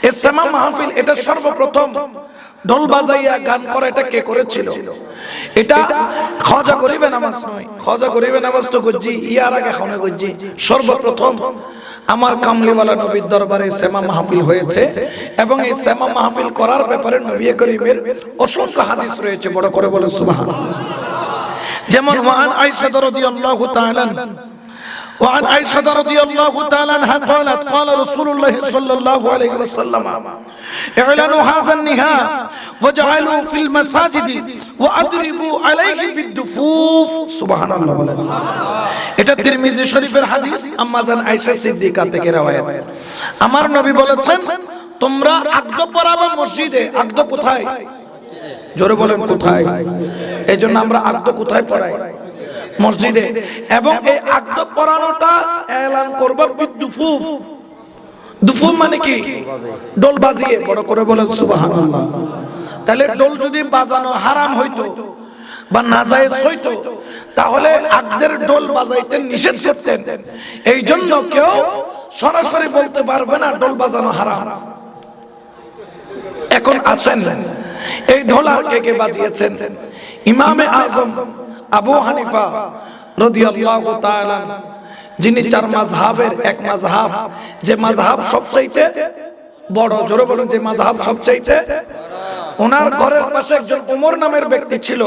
এই সেমা মাহফিল এটা সর্বপ্রথম ঢোল বাজাইয়া গান করা এটা কে করেছিল? এটা খাজা গরিবে নামাজ নয়, খাজা গরিবে নামাজ তো গজ্জি ইয়ার আগে খানে গজ্জি। সর্বপ্রথম আমার কামলিওয়ালা নবীর দরবারে সেমা মাহফিল হয়েছে, এবং এই সেমা মাহফিল করার ব্যাপারে নবী করিমের অসংখ্য হাদিস রয়েছে। বড় করে বলে সুবহানাল্লাহ। যেমন ওয়ান আয়েশা রাদিয়াল্লাহু তাআলা وعن عائشة رضي الله تعالى عنها قالت قال رسول الله صلى الله عليه وسلم اعلنوا هذا النهاء واجعلوا في المساجد واضربوا عليه بالدفوف سبحان الله। এটা তিরমিজি শরীফের হাদিস, আম্মা জান আয়েশা সিদ্দিকা থেকে রওয়ায়াত। আমার নবী বলেছেন তোমরা আকদ পড়াবে মসজিদে। আকদ কোথায়? জোরে বলেন কোথায়? এইজন্য আমরা আকদ কোথায় পড়াই? মসজিদে। এবং এই আকদ পড়ানোটা এলান করবে বিদুফুফ। দুফুফ মানে কি? ঢোল বাজিয়ে। বড় করে বলেন সুবহানাল্লাহ। তাহলে ঢোল যদি বাজানো হারাম হইতো বা নাজায়েজ হইতো তাহলে আকদের ঢোল বাজাইতে নিষেধ করতেন। এই জন্য কেউ সরাসরি বলতে পারবে না ঢোল বাজানো হারাম। এখন আসেন এই ঢোল আর কে কে বাজিয়েছেন? ইমামে আজম আবু হানিফা রাদিয়াল্লাহু তাআলা, যিনি 4 মাযহাবের এক মাযহাব, যে মাযহাব সবচাইতে বড়। জোরে বলুন যে মাযহাব সবচাইতে। ওনার ঘরের পাশে একজন ওমর নামের ব্যক্তি ছিল,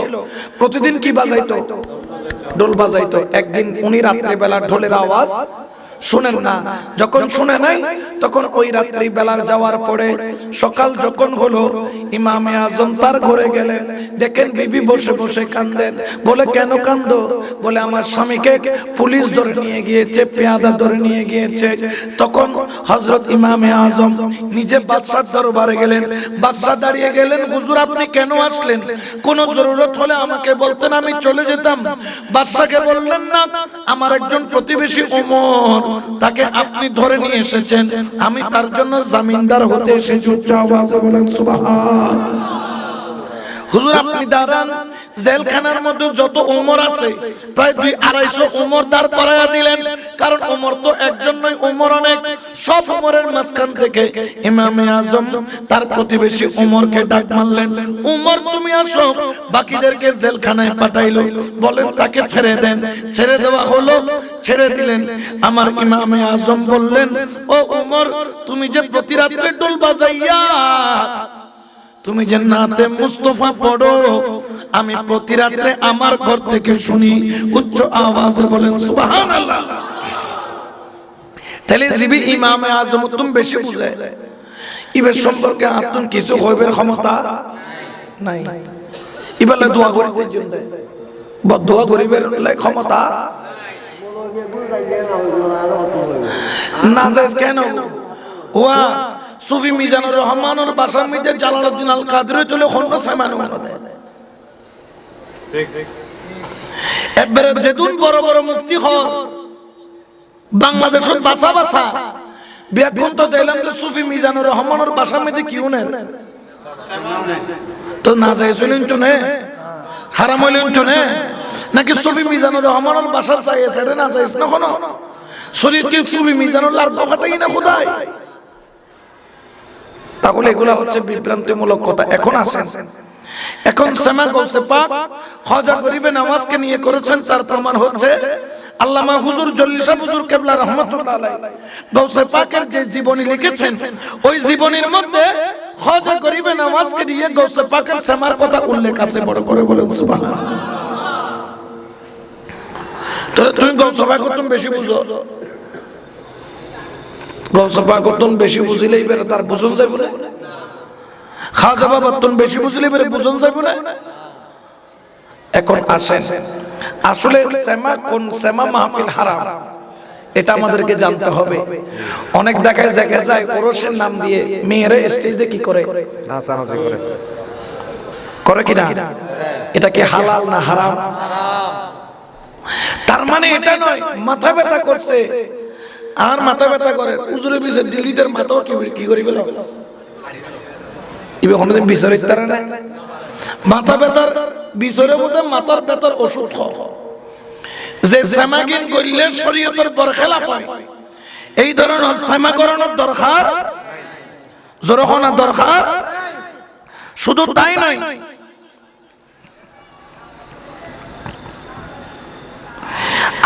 প্রতিদিন কি বাজাইতো? ঢোল বাজাইতো। একদিন উনি রাত্রি বেলা ঢোলের আওয়াজ শুনেন না, যখন শুনে নাই তখন ওই রাত্রি বেলা যাওয়ার পরে সকাল যখন হলো ইমামে আজম তার ঘরে গেলেন, দেখেন বিবি বসে বসে কাঁদেন। বলে কেন কাঁদো? বলে আমার স্বামীকে পুলিশ ধরে নিয়ে গিয়েছে, পেয়াদা ধরে নিয়ে গিয়েছে। তখন হযরত ইমামে আজম নিজে বাদশার দরবারে গেলেন। বাদশা দাঁড়িয়ে গেলেন, হুজুর আপনি কেন আসলেন? কোন জরুরত হলে আমাকে বলতেন, আমি চলে যেতাম। বাদশাকে বললেন না, আমার একজন প্রতিবেশী ওমর, তাকে আপনি ধরে নিয়ে এসেছেন, আমি তার জন্য জামিনদার হতে এসেছি। উচ্চ আওয়াজে বলেন সুবহানাল্লাহ। হুজুর আপনি দাঁড়ান, জেলখানার মধ্যে যত ওমর আছে প্রায় 200-250 ওমর দাঁড় করায়া দিলেন। কারণ ওমর তো একজন নয়, ওমর অনেক। সব ওমরের মাঝখান থেকে ইমামে আজম তার প্রতিবেশী ওমরকে ডাক মারলেন, ওমর তুমি আসো। বাকিদেরকে জেলখানায় পাঠাইলো। বলেন তাকে ছেড়ে দেন। ছেড়ে দেওয়া হলো, ছেড়ে দিলেন। আমার ইমামে আজম বললেন, ও ওমর তুমি যে প্রতি রাত্রে ঢোল বাজাইয়া তুমি যে নাতে মুস্তাফা পড়ো, আমি প্রতি রাত্রে আমার ঘর থেকে শুনি। উচ্চ আওয়াজে বলেন সুবহানাল্লাহ। তাহলে জিবি ইমামে আজম তুমি বেশি বুঝে ইবের সম্পর্কে আত্মন কিছু হইবের ক্ষমতা নাই। ইবালে দোয়া করিতে জন্য বদদোয়া করিবের ক্ষমতা নাজায়েজ কেন? ওয়া সুফি মিজানুর রহমানের বাসার মধ্যে জালালউদ্দিন আল কাদরি চলে খন্ড সামানো দেয়। ঠিক ঠিক এবারে যেদিন বড় বড় মুফতি হর বাংলাদেশের বাসা বাসা ব্যাকুণ তো দিলাম যে সুফি মিজানুর রহমানের বাসার মধ্যে কি উনেন তো নাজায়েজ হইলেন তো নে, হারাম হইলেন তো নে, নাকি সুফি মিজানুর রহমানের বাসার চাইয়ে সেটা নাজায়েজ না কোনো শরীর কি সুফি মিজানুর আর দফাটাই না খোদাই? তাহলে এগুলা হচ্ছে বিভ্রান্তিমূলক কথা। এখন আসেন, এখন সেমা গৌসে পাক খাজা গরিবে নামাজকে নিয়ে করেছেন, তার প্রমাণ হচ্ছে আল্লামা হুজুর জল্লিশা হুজুর কেবলা রহমাতুল্লাহ আলাইহি গৌসে পাকের যে জীবনী লিখেছেন, ওই জীবনীর মধ্যে খাজা গরিবে নামাজকে নিয়ে গৌসে পাকের সেমার কথা উল্লেখ আছে। বড় করে বলেন সুবহানাল্লাহ। তাহলে তুমি গৌসে পাক তুমি বেশি বুঝো, গৌসে পাক তুমি বেশি বুঝিলে এবার তার বুঝন যাবে না। খাজা বাবা তুমি বেশি বুঝলে এবারে বুঝন যাবে না। এখন আসেন, আসলে সেমা কোন সেমা মাহফিল হারাম এটা আমাদেরকে জানতে হবে। অনেক দেখায় দেখা যায় ওরসের নাম দিয়ে মেয়েরা স্টেজে কি করে, নাচানাচি করে, করে কিনা? এটা কি হালাল না হারাম? তার মানে এটা নয় মাথা ব্যথা করছে আর মাথা ব্যথা করে উজুরে বিছে দিল্লিদের মাথাও কি করি বলে ইবে কোনদিন বিচারিত তারা না। মাথা ব্যথার বিচারের মধ্যে মাথার ব্যথার ওষুধ যে সেমাগিন করলে শরীয়তের বরখেলাফ হয়, এই ধরনের সেমা করানোর দরকার, জোরখানা দরকার। শুধু তাই নয়,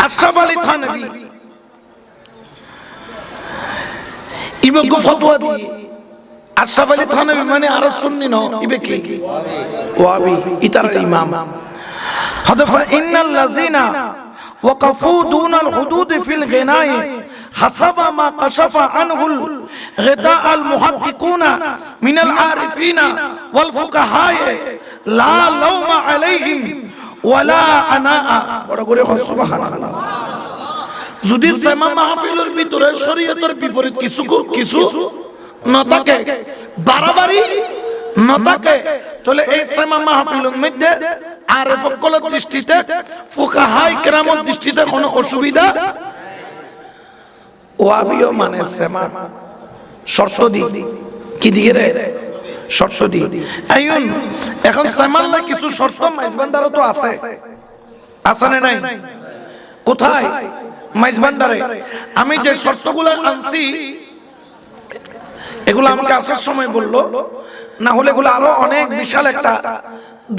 আশরাফ আলী থানভী ইবে ফতোয়া দিয়ে আশরাফ আলী থানভী মানে আরো সুন্নি ন, ইবে কি ওয়াহাবি, ইতার ইমাম। হাদাফা ইন্নাল লাযিনা ওয়াকাফু দুনাল হুদুদ ফিল গিনাই হাসাবা মা কাশাফা আনহুল গিদা আল মুহাক্কিকুনা মিনাল আরিফিনা ওয়াল ফুকাহা লা লাউমা আলাইহিম ওয়ালা আনাআ। বড় করে সুবহানাল্লাহ। যদি সেমা মাহফিলের ভিতরে শরীয়তের বিপরীত কিছু না থাকে, বাড়াবাড়ি না থাকে, তাহলে এই সেমা মাহফিলের মধ্যে আরেফ সকলের দৃষ্টিতে ফুকাহায়ে কেরামের দৃষ্টিতে কোনো অসুবিধা। ওয়াহাবিও মানে সেমা শর্ত দি কি দিয়ে রে, শর্ত দি আইন। এখন সেমার কিছু শর্ত মাইজবান্ডারও তো আছে, আছে না নাই? কোথায়? মাইজবান্ডারে। আমি যে শর্তগুলো আনছি এগুলো আমাকে আসার সময় বললো, না হলে এগুলো আরো অনেক বিশাল একটা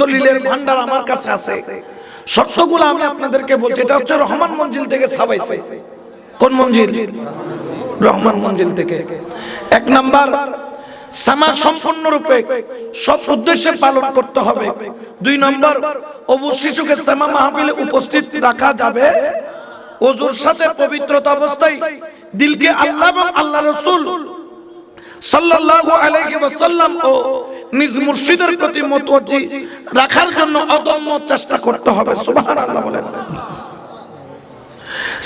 দলিলের ভান্ডার আমার কাছে আছে। শর্তগুলো আমি আপনাদেরকে বলছি। এটা হচ্ছে রহমান মঞ্জিল থেকে ছাপাইছে। কোন মঞ্জিল? রহমান মঞ্জিল থেকে। এক নাম্বার, সামা সম্পূর্ণরূপে সব উদ্দেশ্যে পালন করতে হবে। দুই নম্বর, অবু শিশুকে সামা মাহফিলে উপস্থিত রাখা যাবে ওযুর সাথে পবিত্রতা অবস্থায় দিলকে আল্লাহ এবং আল্লাহ রাসূল সাল্লাল্লাহু আলাইহি ওয়াসাল্লাম ও নিজ মুর্শিদের প্রতি মুতওয়াজ্জি রাখার জন্য অদম্য চেষ্টা করতে হবে। সুবহানাল্লাহ বলেন।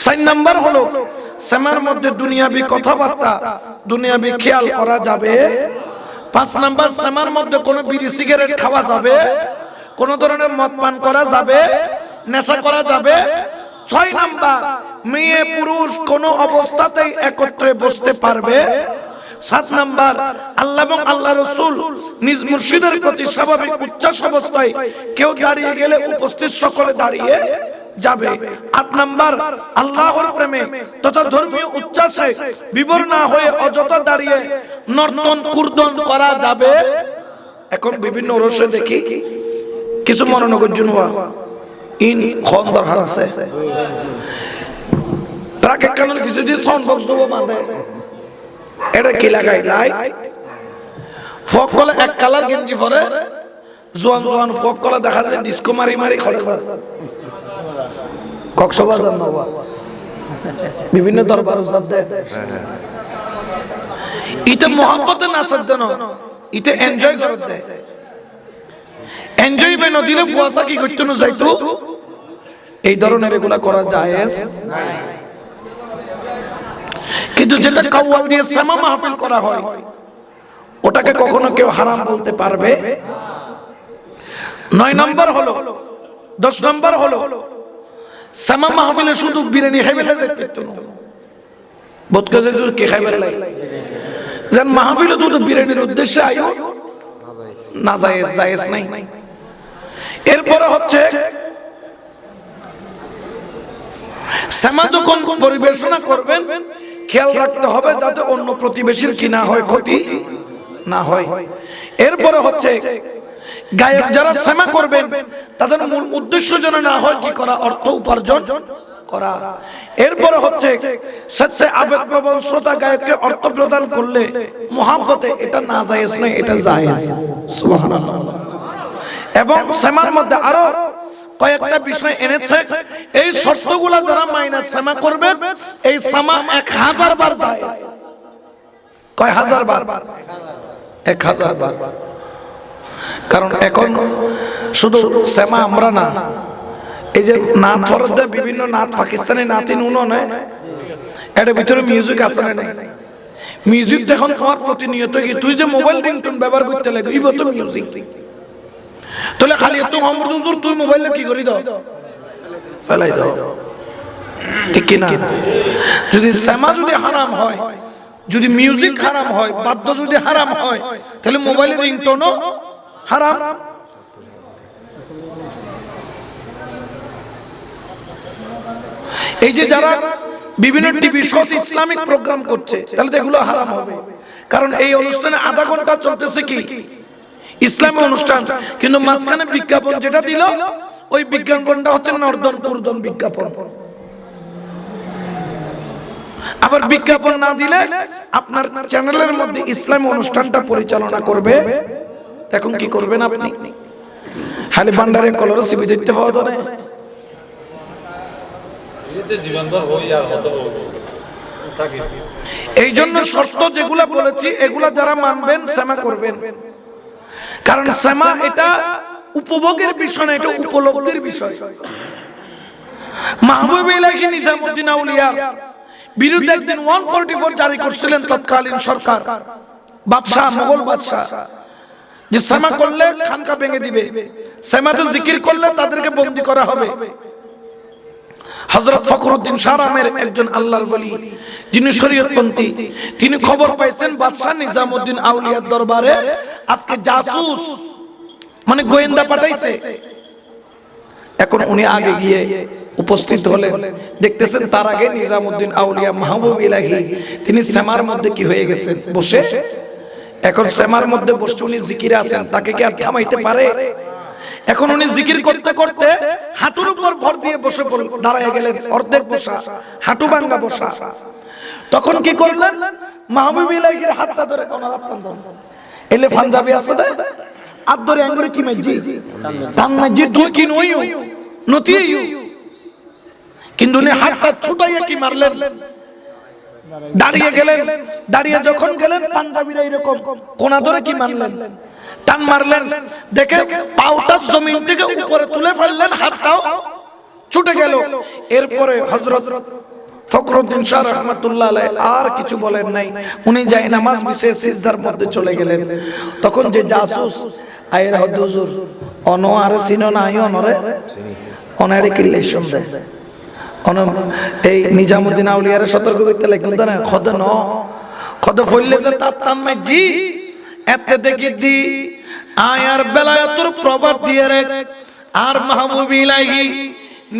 4 নাম্বার হলো সেমার মধ্যে দুনিয়াবি কথাবার্তা, দুনিয়াবি খেয়াল করা যাবে। 5 নাম্বার, সেমার মধ্যে কোনো বিড়ি সিগারেট খাওয়া যাবে, কোন ধরনের মদ পান করা যাবে, নেশা করা যাবে। 6 নাম্বার, মেয়ে পুরুষ কোনো অবস্থাতেই একত্রে বসতে পারবে। 7 নাম্বার, আল্লাহ এবং আল্লাহ রাসূল নিজ মুর্শিদের প্রতি স্বাভাবিক উচ্চাস অবস্থায় কেউ দাঁড়িয়ে গেলে উপস্থিত সকলে দাঁড়িয়ে যাবে। 8 নাম্বার, আল্লাহর প্রেমে তথা ধর্মীয় উচ্চাসে বিভোর না হয়ে অযথা দাঁড়িয়ে নর্তন কুর্দন করা যাবে। এখন বিভিন্ন রসে দেখি কিছু মনোনগর জুনওয়া ইন খন দরকার আছে, ট্রাকে কানের কিছু দিয়ে সাউন্ড বক্স দেবো বাঁধে। এটা কি লাগাই? লাইট ফকলে এক কালার গেঞ্জি পরে জোয়ান জোয়ান ফক কলা দেখা যায় ডিস্কো মারি মারি খড়ে ঘর কক্সবাজার নওয়া বিভিন্ন দরবার উজাদে ইতে মোহাম্মতে নাচার জন্য ইতে এনজয় করার দেয় এনজয় বে নদিলে ফুয়াশা কি করতে না যাইতো এই ধরনের এগুলা করা জায়েজ কিন্তু যেটা কাওয়াল দিয়ে সামা মাহফিল করা হয় ওটাকে কখনো কেউ হারাম বলতে পারবে 9 নম্বর হলো 10 নম্বর হলো সামা মাহফিলে শুধু বিরিয়ানি খাইবে যেত না বহুত কাজে কি খাইবে লাগে যেন মাহফিলে শুধু বিরিয়ানির উদ্দেশ্যে আইও না জায়েজ জায়েজ নাই এরপরে হচ্ছে সামা যখন পরিবেশনা করবেন খেয়াল রাখতে হবে যাতে অন্য প্রতিবেশীর কি না হয় ক্ষতি না হয় এরপরে হচ্ছে গায়ক যারা সামা করবেন তাদের মূল উদ্দেশ্য যেন না হয় কি করা অর্থ উপার্জন করা এরপরে হচ্ছে সবচেয়ে আবেগপ্রবণ শ্রোতা গায়ককে অর্থ প্রদান করলে মুহাব্বতে এটা না জায়েজ নয় এটা জায়েজ সুবহানাল্লাহ এবং সামার মধ্যে আরো কয়েকটা বিষয় এনেছে এই শর্তগুলো যারা মাইনা সামা করবে এই সামা 1000 বার জায়েজ কয় হাজার বার 1000 বার কারণ এখন শুধু সামা আমরা না এই যে নাত ফরদে বিভিন্ন নাত পাকিস্তানি নাতিন উননে এর ভিতরে মিউজিক আছে না নাই মিউজিক দেখুন তোমার প্রতিনিয়ত কি তুই যে মোবাইল রিংটোন ব্যবহার করতে লাগে ইবো তো মিউজিক তোলে খালি তো মোহাম্মদ হুজুর তুই মোবাইলে কি করি দাও ফেলাই দাও ঠিক কি না যদি সামা যদি হারাম হয় যদি মিউজিক হারাম হয় বাদ্য যদি হারাম হয় তাহলে মোবাইলের রিংটোনও হারাম এই যে যারা বিভিন্ন টিভি শোতে ইসলামিক প্রোগ্রাম করছে তাহলে তো এগুলো হারাম হবে কারণ এই অনুষ্ঠানে আধা ঘন্টা চলতেছে কি ইসলামী অনুষ্ঠান কিন্তু মাঝখানে বিজ্ঞাপন যেটা দিল ওই বিজ্ঞাপনটা হচ্ছে নর্দন কুর্দন বিজ্ঞাপন আবার বিজ্ঞাপন না দিলে আপনার চ্যানেলের মধ্যে ইসলামী অনুষ্ঠানটা পরিচালনা করবে এখন কি করবেন আপনি হালি ভান্ডারে কলর সিবি দিতে পাওয়া ধরে এই জন্য শর্ত যেগুলা বলেছি এগুলা যারা মানবেন সামা করবেন কারণ সামা এটা উপভোগের বিষয় না এটা উপলব্ধির বিষয় মাহবুব ইলাহি নিজামউদ্দিন আউলিয়ার বিরুদ্ধে একদিন 144 জারি করছিলেন তৎকালীন সরকার বাদশা মোগল বাদশা যে সামা করলে খানকা ভেঙে দিবে সামাতে জিকির করলে তাদেরকে বন্দী করা হবে হযরত ফখরুদ্দিন শাহরামের একজন আল্লাহর ওলি যিনি শরীয়তপন্থী তিনি খবর পাইছেন বাদশা নিজামউদ্দিন আউলিয়ার দরবারে আজকে জাসুস মানে গোয়েন্দা পাঠাইছে এখন উনি আগে গিয়ে উপস্থিত হলেন দেখতেছেন তার আগে নিজামউদ্দিন আউলিয়া মাহবুব ইলাহি তিনি সামার মধ্যে কি হয়ে গেছেন বসে এখন সামার মধ্যে বসে উনি জিকিরে আছেন তাকে কি আর থামাইতে পারে এখন উনি জিকির করতে করতে হাঁটুর উপর ভর দিয়ে বসে দাঁড়ায় গেলেন অর্ধেক বসা হাঁটু ভাঙ্গা বসা তখন কি করলেন মাহবুব ইলাহির হাতটা ধরে ওনার হাতটা ধরে এলে পাঞ্জাবি আছে দে আদ ধরে আঙ্গুরে কি মাইজি টান মাইজি তুই কি নইও নতিও কিন্তু উনি হাতটা ছুটাইয়া কি মারলেন দাঁড়িয়ে গেলেন দাঁড়িয়ে যখন গেলেন পাঞ্জাবিরা এরকম কোনা ধরে কি মারলেন টান মারলেন দেখে পাউটা জমিন থেকে উপরে তুলে ফেললেন হাতটাও ছুটে গেল এরপরে হযরত ফখরুদ্দিন শাহ রাহমাতুল্লাহ আলাইহি আর কিছু বলেন নাই উনি যায় নামাজ বিশেষ সিজদার মধ্যে চলে গেলেন তখন যে জাসুস আয়ের হুজুর অনো আর সিনো নাই অনরে অনারে কিলেশন দেয় অন এই নিজামউদ্দিন আউলিয়ারে সতর্ক করতে লাগলেন না খদ ন খদ ফইলে যে তার তাম্মে জি এতে দেখি দি আয়ার বেলায়াতুর প্রভাব দিয়ে রে আর মাহবুব ইলাহি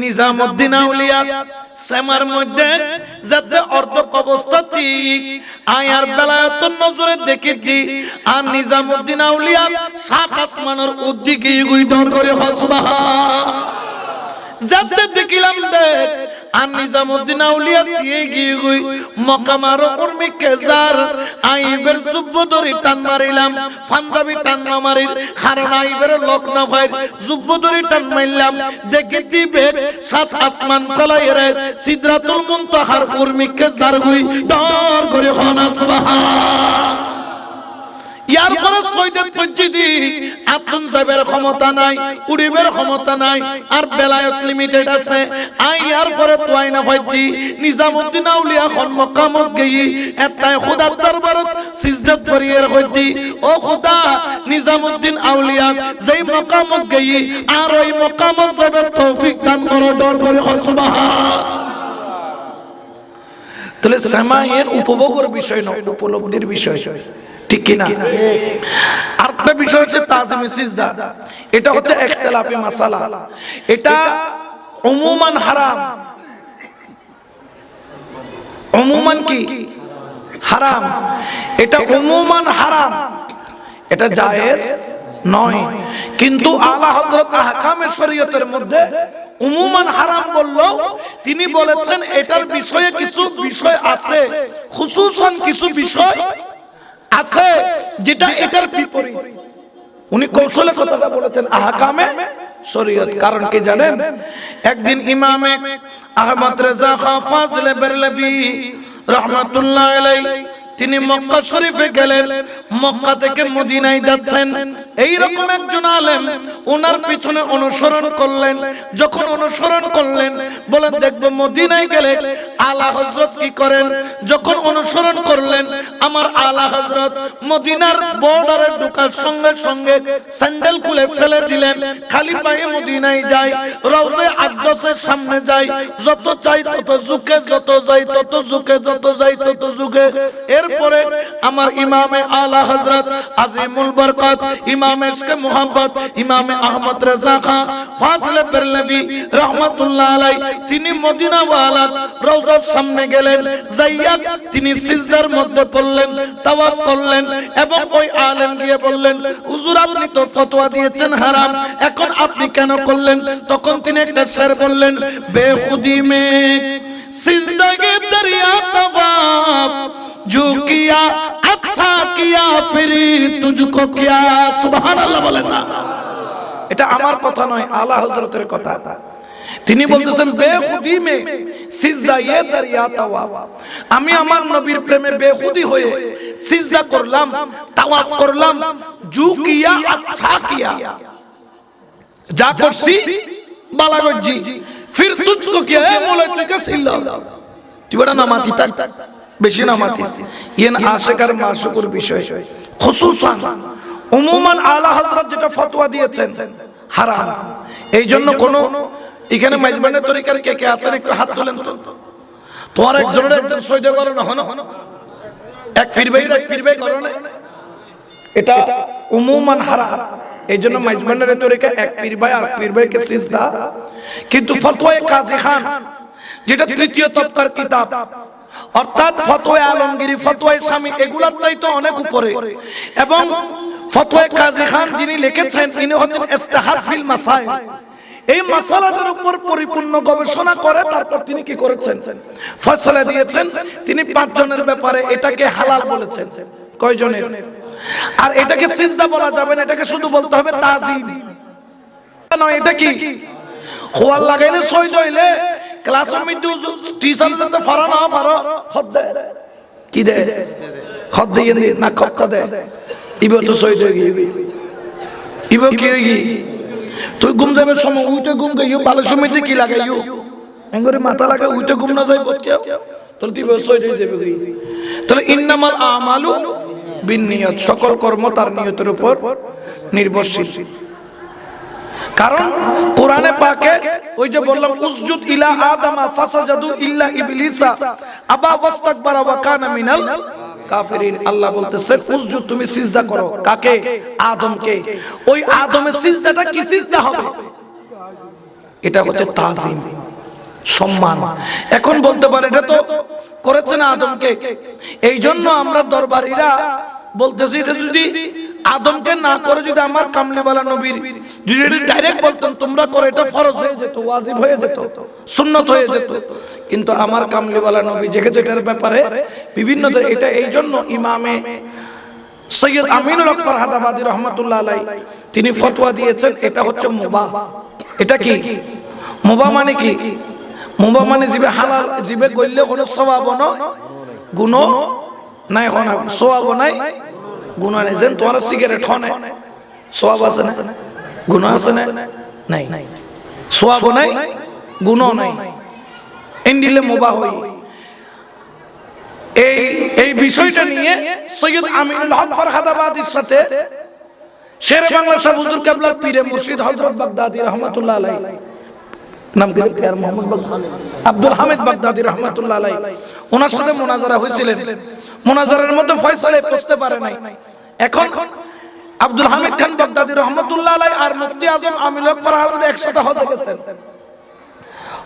নিজামউদ্দিন আউলিয়া সামার মধ্যে যাতে অর্ধ অবস্থা ঠিক আয়ার বেলায়াতুর নজরে দেখি দি আর নিজামউদ্দিন আউলিয়া সাত আসমানের উদ্দিকে গুইডন করে সুবহান যাতে দেখিলাম দেখ আর নিজামউদ্দিন আউলিয়া দিয়ে গিয়ে গই মকামার উর্মি কেজার আইবের জুব্ব ধরে টান মারিলাম পাঞ্জাবি টান না মারির কারণ আইবের লোক না হয় জুব্ব ধরে টান মারলাম দেখে দিবে সাত আসমান ফলাই রে সিদরাতুল মুনতাহার উর্মি কেজার গই ডর করে হনা সুবহান। ইয়ার পরে সৈয়দ মসজিদি আব্দুল সাহেবের ক্ষমতা নাই, উড়িবের ক্ষমতা নাই, আর বেলায়েত লিমিটেড আছে। আই ইয়ার পরে তো আইনা ফাইতি নিজামউদ্দিন আউলিয়া খন মকামত গই এতাই খোদার দরবারত সিজদা করিয়ের কইতি ও খোদা নিজামউদ্দিন আউলিয়া যেই মকামত গই আর ওই মকামত যাবে তৌফিক দান করো ডর করে সুবহান। তাহলে সামায়ের উপভোগের বিষয় নয়, উপলব্ধির বিষয়, ঠিক কিনা? আরেকটা বিষয় হচ্ছে তাজিমে সিজদা। এটা হচ্ছে ইখতিলাফি মাসালা, এটা উমুমান হারাম। উমুমান কি হারাম? এটা উমুমান হারাম, এটা জায়েজ নয়। কিন্তু আলা হযরত আহকামে শরীয়তের মধ্যে উমুমান হারাম বললো, তিনি বলেছেন এটার বিষয়ে কিছু বিষয় আছে, খুসুসান কিছু বিষয় আছে যেটা এটার বিপরীত। উনি কৌশলে কথাটা বলেছেন আহকামে শরীয়ত। কারণ কি জানেন? একদিন ইমামে আহমদ রেজা খান ফাজিলে বেরলভি রাহমাতুল্লাহ আলাইহি তিনি মক্কা শরীফে গেলেন, মক্কা থেকে মদিনায় যাচ্ছেন। এই রকম একজন আলেম ওনার পিছনে অনুসরণ করলেন। যখন অনুসরণ করলেন বলেন দেখবো মদিনায় গেলে আলা হযরত কি করেন। যখন অনুসরণ করলেন আমার আলা হযরত মদিনার বর্ডারে ঢোকার সঙ্গে সঙ্গে স্যান্ডেল খুলে ফেলে দিলেন, খালি পায়ে মদিনায় যায়, রওজা আকদাসের সামনে যায়, যত চাই তত ঝুঁকে, যত যাই তত ঝুঁকে, যত যাই তত ঝুঁকে। এরপরে আমার ইমামে আলা হযরত আজিমুল বরকত, ইমামে ইশকে মুহাব্বত, ইমামে আহমদ রেজা খান ফাজিলে বেরলভি রাহমাতুল্লাহ আলাইহি তিনি মদিনা ওয়ালা রওজার সামনে গেলেন, যাইয়া তিনি সিজদার মধ্যে পড়লেন, তাওয়াফ করলেন এবং ওই আলেম গিয়ে বললেন হুজুর আপনি তো ফতোয়া দিয়েছেন হারাম, এখন আপনি কেন করলেন? তখন তিনি একটা শের বললেন বেখুদি মে সিজদা কে দরিয়া তওয়াফ जो किया अच्छा किया फिर तुझको क्या। সুবহানাল্লাহ বলেন না, এটা আমার কথা নয়, আলা হযরতের কথা। তিনি বলতেছেন বেখুদি মে সিজদা ইয়ে দরিয়া তাওয়াফ, আমি আমার নবীর প্রেমে বেখুদি হয়ে সিজদা করলাম, তাওয়াফ করলাম, জু কিয়া আচ্ছা কিয়া, যা করছি বালা করছি, ফির তুঝকো কিয়া এ মোলা তুই কে সিল্লা, তুই বড় নামাতি থাক, বেশি নামাতিস। ইয়েন আশিকার মাশুকুর বিষয়। খুসুসান উমুমান আলা হযরত যেটা ফতোয়া দিয়েছেন হারাম। এই জন্য কোন এখানে মাইজবানের তরিকার কে কে আছেন একটু হাত তোলেন তো। তোমার একজনের একজন সইদে করো না, হনো এক ফিরবাই করো না, এটা উমুমান হারাম। এই জন্য মাইজবানের তরিকা এক পীরভাই আর পীরভাইকে সিজদা। কিন্তু ফতোয়া কাজী খান যেটা তৃতীয় তবকার কিতাব, অর্থাৎ ফতোয়া আলমগীরি, ফতোয়া স্বামী এগুলার চাইতে অনেক উপরে। এবং ফতোয়া কাজী খান যিনি লিখেছেন ইনি হচ্ছেন ইস্তিহাদ ফিল মাসাইল। এই মাসালাটার উপর পরিপূর্ণ গবেষণা করে তারপর তিনি কি করেছেন ফয়সালা দিয়েছেন। তিনি 5 জনের ব্যাপারে এটাকে হালাল বলেছেন। কয়জনের? আর এটাকে সিজদা বলা যাবে না, এটাকে শুধু বলতে হবে তাজিম নয়। এটা কি খোয়াল লাগাইলে সই দইলে ক্লাসের মধ্যে টিচার যাতে ফরা না পারো হদ দে কি দে হদ দিয়ে না কপটা দে ইবো তো সই দই ইবো কি হই তুই ঘুম যাবে সময় উইতে ঘুম গইও ভালো সময় কি লাগাইও এঙ্গরে মাথা লাগা উইতে ঘুম না যাই বত কেউ তাহলে তুই সই দই যাবে গই। তাহলে ইন্নামাল আমালু বিন্নিয়াত, সকল কর্ম তার নিয়তের উপর নির্ভরশীল। কারণ কোরআনে পাকে ওই যে বললাম উসজুদ ইলা আদামা ফাসাজাদু ইল্লা ইবলিসা আবা ওয়াস্তাকবারা ওয়া কানা মিনাল কাফিরিন। আল্লাহ বলতেছেন উসজুদ তুমি সিজদা করো, কাকে? আদমকে। ওই আদমের সিজদাটা কি সিজদা হবে? এটা হচ্ছে তাজিম, সম্মান। এখন বলতে পারে এটা তো করেছেন আদমকে, এই জন্য আমরা দরবারীরা বলতেছি এটা যদি আদমকে না করে যদি আমার কামলিওয়ালা নবীর যদি ডাইরেক্ট বলতেন তোমরা করো, এটা ফরজ হয়ে যেত, ওয়াজিব হয়ে যেত, সুন্নত হয়ে যেত। কিন্তু আমার কামলিওয়ালা নবী যেহেতু এটার ব্যাপারে বিভিন্ন এটা এই জন্য ইমামে সৈয়দ আমিনুল হক ফরহাদাবাদী রহমাতুল্লাহ আলাই তিনি ফতোয়া দিয়েছেন এটা হচ্ছে মুবাহ। এটা কি মুবাহ মানে কি? মুবাহ মানে জিবে হালাল, জিবে গইলে কোনো সওয়াব নয়, গুণ নাই, কোনো সওয়াব নাই, গুণ নাই। যেন তোমার সিগারেট হনে সওয়াব আছে না, গুণ আছে না? নাই, সওয়াব নাই, গুণ নাই, এন্ডিলে মুবাহ হই। এই বিষয়টা নিয়ে সৈয়দ আমিনুল হক ফরহাদাবাদীর সাথে শেরে বাংলা শাহ হুজুর কেবলার পীরে মুর্শিদ হযরত বাগদাদী রাহমাতুল্লাহ আলাইহি, নাম কি প্যার মোহাম্মদ আব্দুল হামিদ বাগদাদী রাহমাতুল্লাহ আলাইহি, ওনার সাথে মুনাজারা হয়েছিলেন। মুনাজারার মধ্যে ফয়সালা পৌঁছতে পারে নাই। এখন আব্দুল হামিদ খান বাগদাদী রাহমাতুল্লাহ আলাইহি আর মুফতি আজম আমিনুল হক ফরহাদাবাদী একসাথে হজে গেছেন।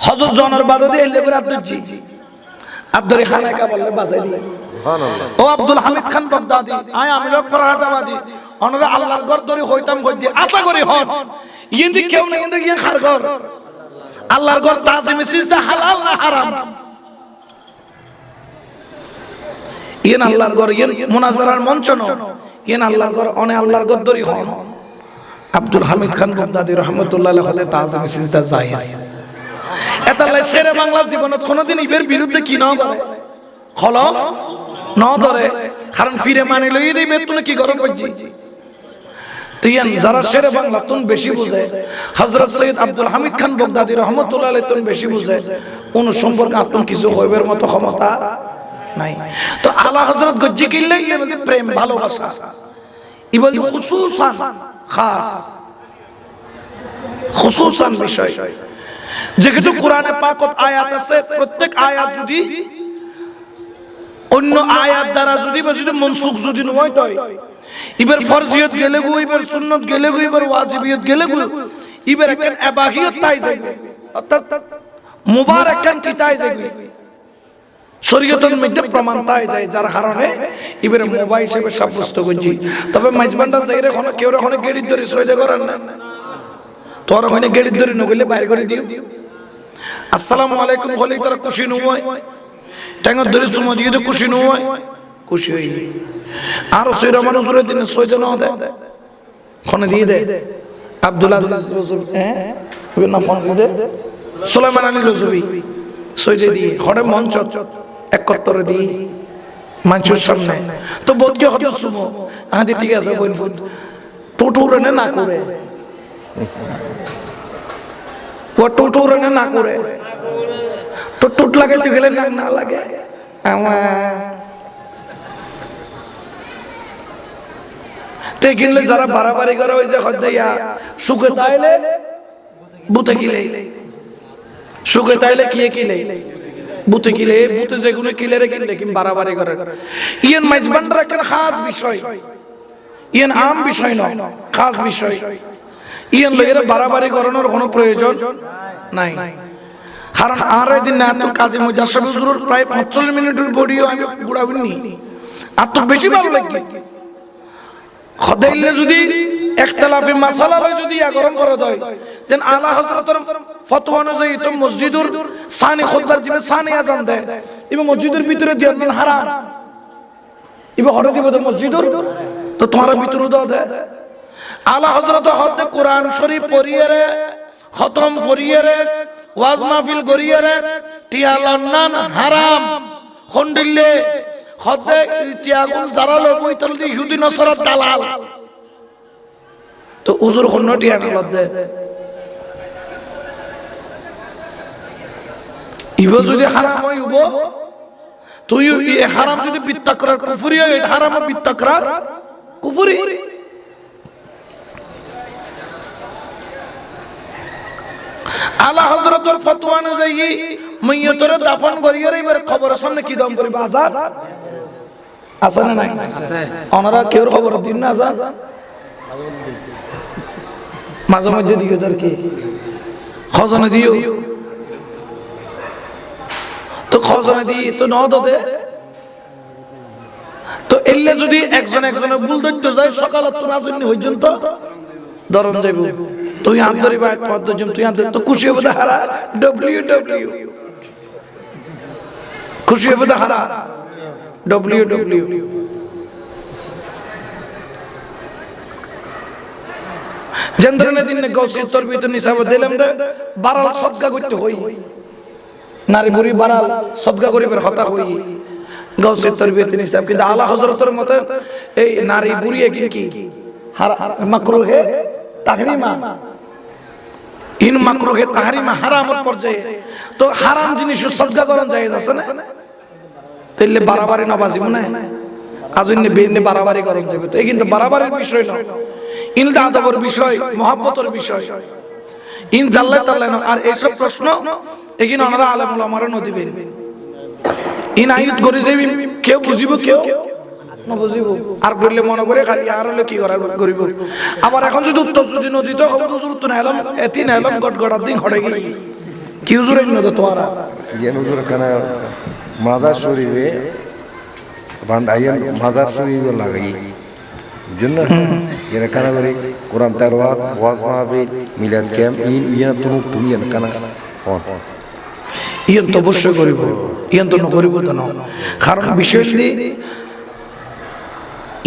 হযরত জনের বাদে এলে করে আব্দুজি আব্দুল খানা কা বললে বাজাই দিয়ে ও আব্দুল হামিদ খান বাগদাদী আয় আমিনুল হক ফরহাদাবাদী ওনারা আল্লাহর ঘর ধরে হইতাম কই দিয়ে আশা করি হন ইন্দি কেউ না কিন্তু ইয়া খার ঘর আল্লাহর ঘর তাজিম সিজদা হালাল না হারাম? ইয়েন আল্লাহর ঘর, ইয়েন মুনাজারার মঞ্চ ন, ইয়েন আল্লাহর ঘর, অনে আল্লাহর ঘর ধরে হন। আব্দুল হামিদ খান বাগদাদী রহমাতুল্লাহ আলাইহি হতে তাজিম সিজদা জায়েজ। এতালে শেরে বাংলা জীবনত কোনদিন ইবের বিরুদ্ধে কি না করে হলো ন ধরে, কারণ ফিরে মানে লই দিবে তুমি কি গরম করছি। তুইয়ান যারা শেরে বাংলা তুন বেশি বুঝে, হযরত সৈয়দ আব্দুল হামিদ খান বাগদাদী রহমাতুল্লাহ আলাইহি তুন বেশি বুঝে, কোন সম্পর্কে আতুন কিছু হইবার মতো ক্ষমতা নাই। তো আলা হযরত গজ্জি কিল্লে এর মধ্যে প্রেম ভালোবাসা ইবল খুসুসান খাস খুসুসান বিষয়। যেহেতু কোরআনে পাকত আয়াত আছে, প্রত্যেক আয়াত যদি অন্য আয়াত দ্বারা যদি মনসুখ যদি নয় তো ইবার ফরজিয়ত গেলে গো, ইবার সুন্নত গেলে গো, ইবার ওয়াজিবিয়ত গেলে গো, ইবার একখান ইবাহিয়ত তাই যাবে, অর্থাৎ মুবারক খান কি তাই যাবে, শরীয়তের মধ্যে প্রমাণ তাই যায়, যার কারণে ইবার মুবাহ হিসেবে সাব্যস্ত করছি। তবে মাইজবান্ডা যাইরে কোনো কেউ কোনো গেড়ি ধরে সইদে করার না, তোর ওখানে গেড়ি ধরে নগলে বাইরে করে দিও। আসসালামু আলাইকুম বলে তারা খুশি নয়, ট্যাঙ্গর ধরে সুমো দিয়ে তো খুশি নয়, খুশি হই। আর সৈর মানুষ ধরে দিনে সইদে না দেয়, ফোনে দিয়ে দেয় আব্দুল আজিজ রজবি, হ্যাঁ না ফোন দিয়ে দে সুলাইমান আলী রজবি সইদে দিয়ে হরে মঞ্চ এক কত্তরে দিয়ে মানুষের সামনে। তো বোধকে হতো সুমো আদি ঠিক আছে বইন ফুট টুটুরে না করে, ও টুটুরে না করে, টুট লাগে তুই গেলে নাক না লাগে। তুই কিনলে যারা বাড়াবাড়ি করে ওই যে হদ্দাইয়া সুখে তাইলে বুতে কিলে, সুখে তাইলে কিয়ে কিলে বুতে কিলে, বুতে যেগুলো কিলে রে কিনলে কিন বাড়াবাড়ি করে। ইয়েন মাইজবান্ডার একটা খাস বিষয়, ইয়েন আম বিষয় নয়, খাস বিষয়। ইয়েন লোকেরা বাড়াবাড়ি করানোর কোনো প্রয়োজন নাই, কারণ আর দিন না তো কাজী মুজাসসাব হুজুরের প্রায় 45 মিনিটের ভিডিও আমি গুড়াবিনি, আর তো বেশি ভালো লাগে। খদাইলে যদি ইখতিলাফি মাসালা হয় যদি গরম করে দেয়, যেন আলা হযরতের ফতোয়া অনুযায়ী তো মসজিদের সানি খুতবার জিবে সানি আজান দেয়, এবং মসজিদের ভিতরে দিয়ান হারাম, ইবে হরে দিব তো মসজিদের তো তোমার ভিতরে দাও দেয়। আলা হযরত হতে কোরআন শরীফ পড়িয়ে রে, খতম করিয়ে রে, ওয়াজ মাহফিল করিয়ে রে, টিয়ালান্নান হারাম খন্ডিলে হতে টিয়াগুন যারা লোক ওই তল দিয়ে ইহুদি নসরাত দালাল, তো উজুর খন্ন টিয়া ডালত দে। ইব যদি হারাম হয় উব, তুই হারাম যদি বিত্তাকরার কুফরি হয়, হারাম বিত্তাকরার কুফরি। আলা হযরতের ফতোয়া অনুযায়ী মাইয়তরে দাফন করিয়ে এবার খবরের সামনে কি দম করিবা আজান আছে না নাই? আছে। ওনারা কেউ খবর দিন না আজান মাঝে মধ্যে দিও, তার কি খজনে দিও, তো খজনে দিই তো ন দে তো এলে যদি একজন একজনের ভুল ধরতে যায় সকালে তো রাজনী হইজন তো ধরন যাইব তুই হাত ধরি ভাই পদ্মজন তুই হাত ধরি তো খুশি হবে হারা WW খুশি হবে হারা WW জেন্দ্রনে দিন গৌসি তরবিত নিসাব দিলাম দে বারাল সদকা করতে হই নারী বুড়ি বারাল সদকা করিবার হতা হই গৌসি তরবিত নিসাব কিন্তু আলা হযরতের মত এই নারী বুড়ি কি মাকরুহে তাহরিমা ইন মাকরুহে তাহরিমা হারামের পর্যায়ে তো হারাম জিনিস সদকা করন জায়েজ আছে না তাইলে বাড়াবাড়ি না বাজিব না আজন্য বেনে বাড়াবাড়ি করন যাবে তো এই কিন্তু বাড়াবাড়ির বিষয় না ইন আদবের বিষয় মহব্বতের বিষয় ইন জাল্লাহ তাআলা না আর এইসব প্রশ্ন এগিন ওনারা আলেম ওলামারা নদিবেন ইন আয়াত করে যাবি কেউ বুঝিব কেউ না বুঝিব আর বললে মনে করে খালি আর হলে কি করা করিব আবার এখন যদি উত্তর যদি নদী তো হবে হুজুর তো নাইলাম এতি নাইলাম গটগড়ার দিন হড়ে গই কি হুজুর নদী তোরা ইয়েন হুজুর কানা মাজার শরীফে বান্দাইন মাজার শরীফে লাগাই জন্য এরা কানা করে কোরআন তেলাওয়াত ওয়াজ মাহফিল মিলাদ ক্যাম্প ইন তুমি কানা ইয়ান তো অবশ্যই করিব ইয়ান তো করিব তো না কারণ বিশেষলি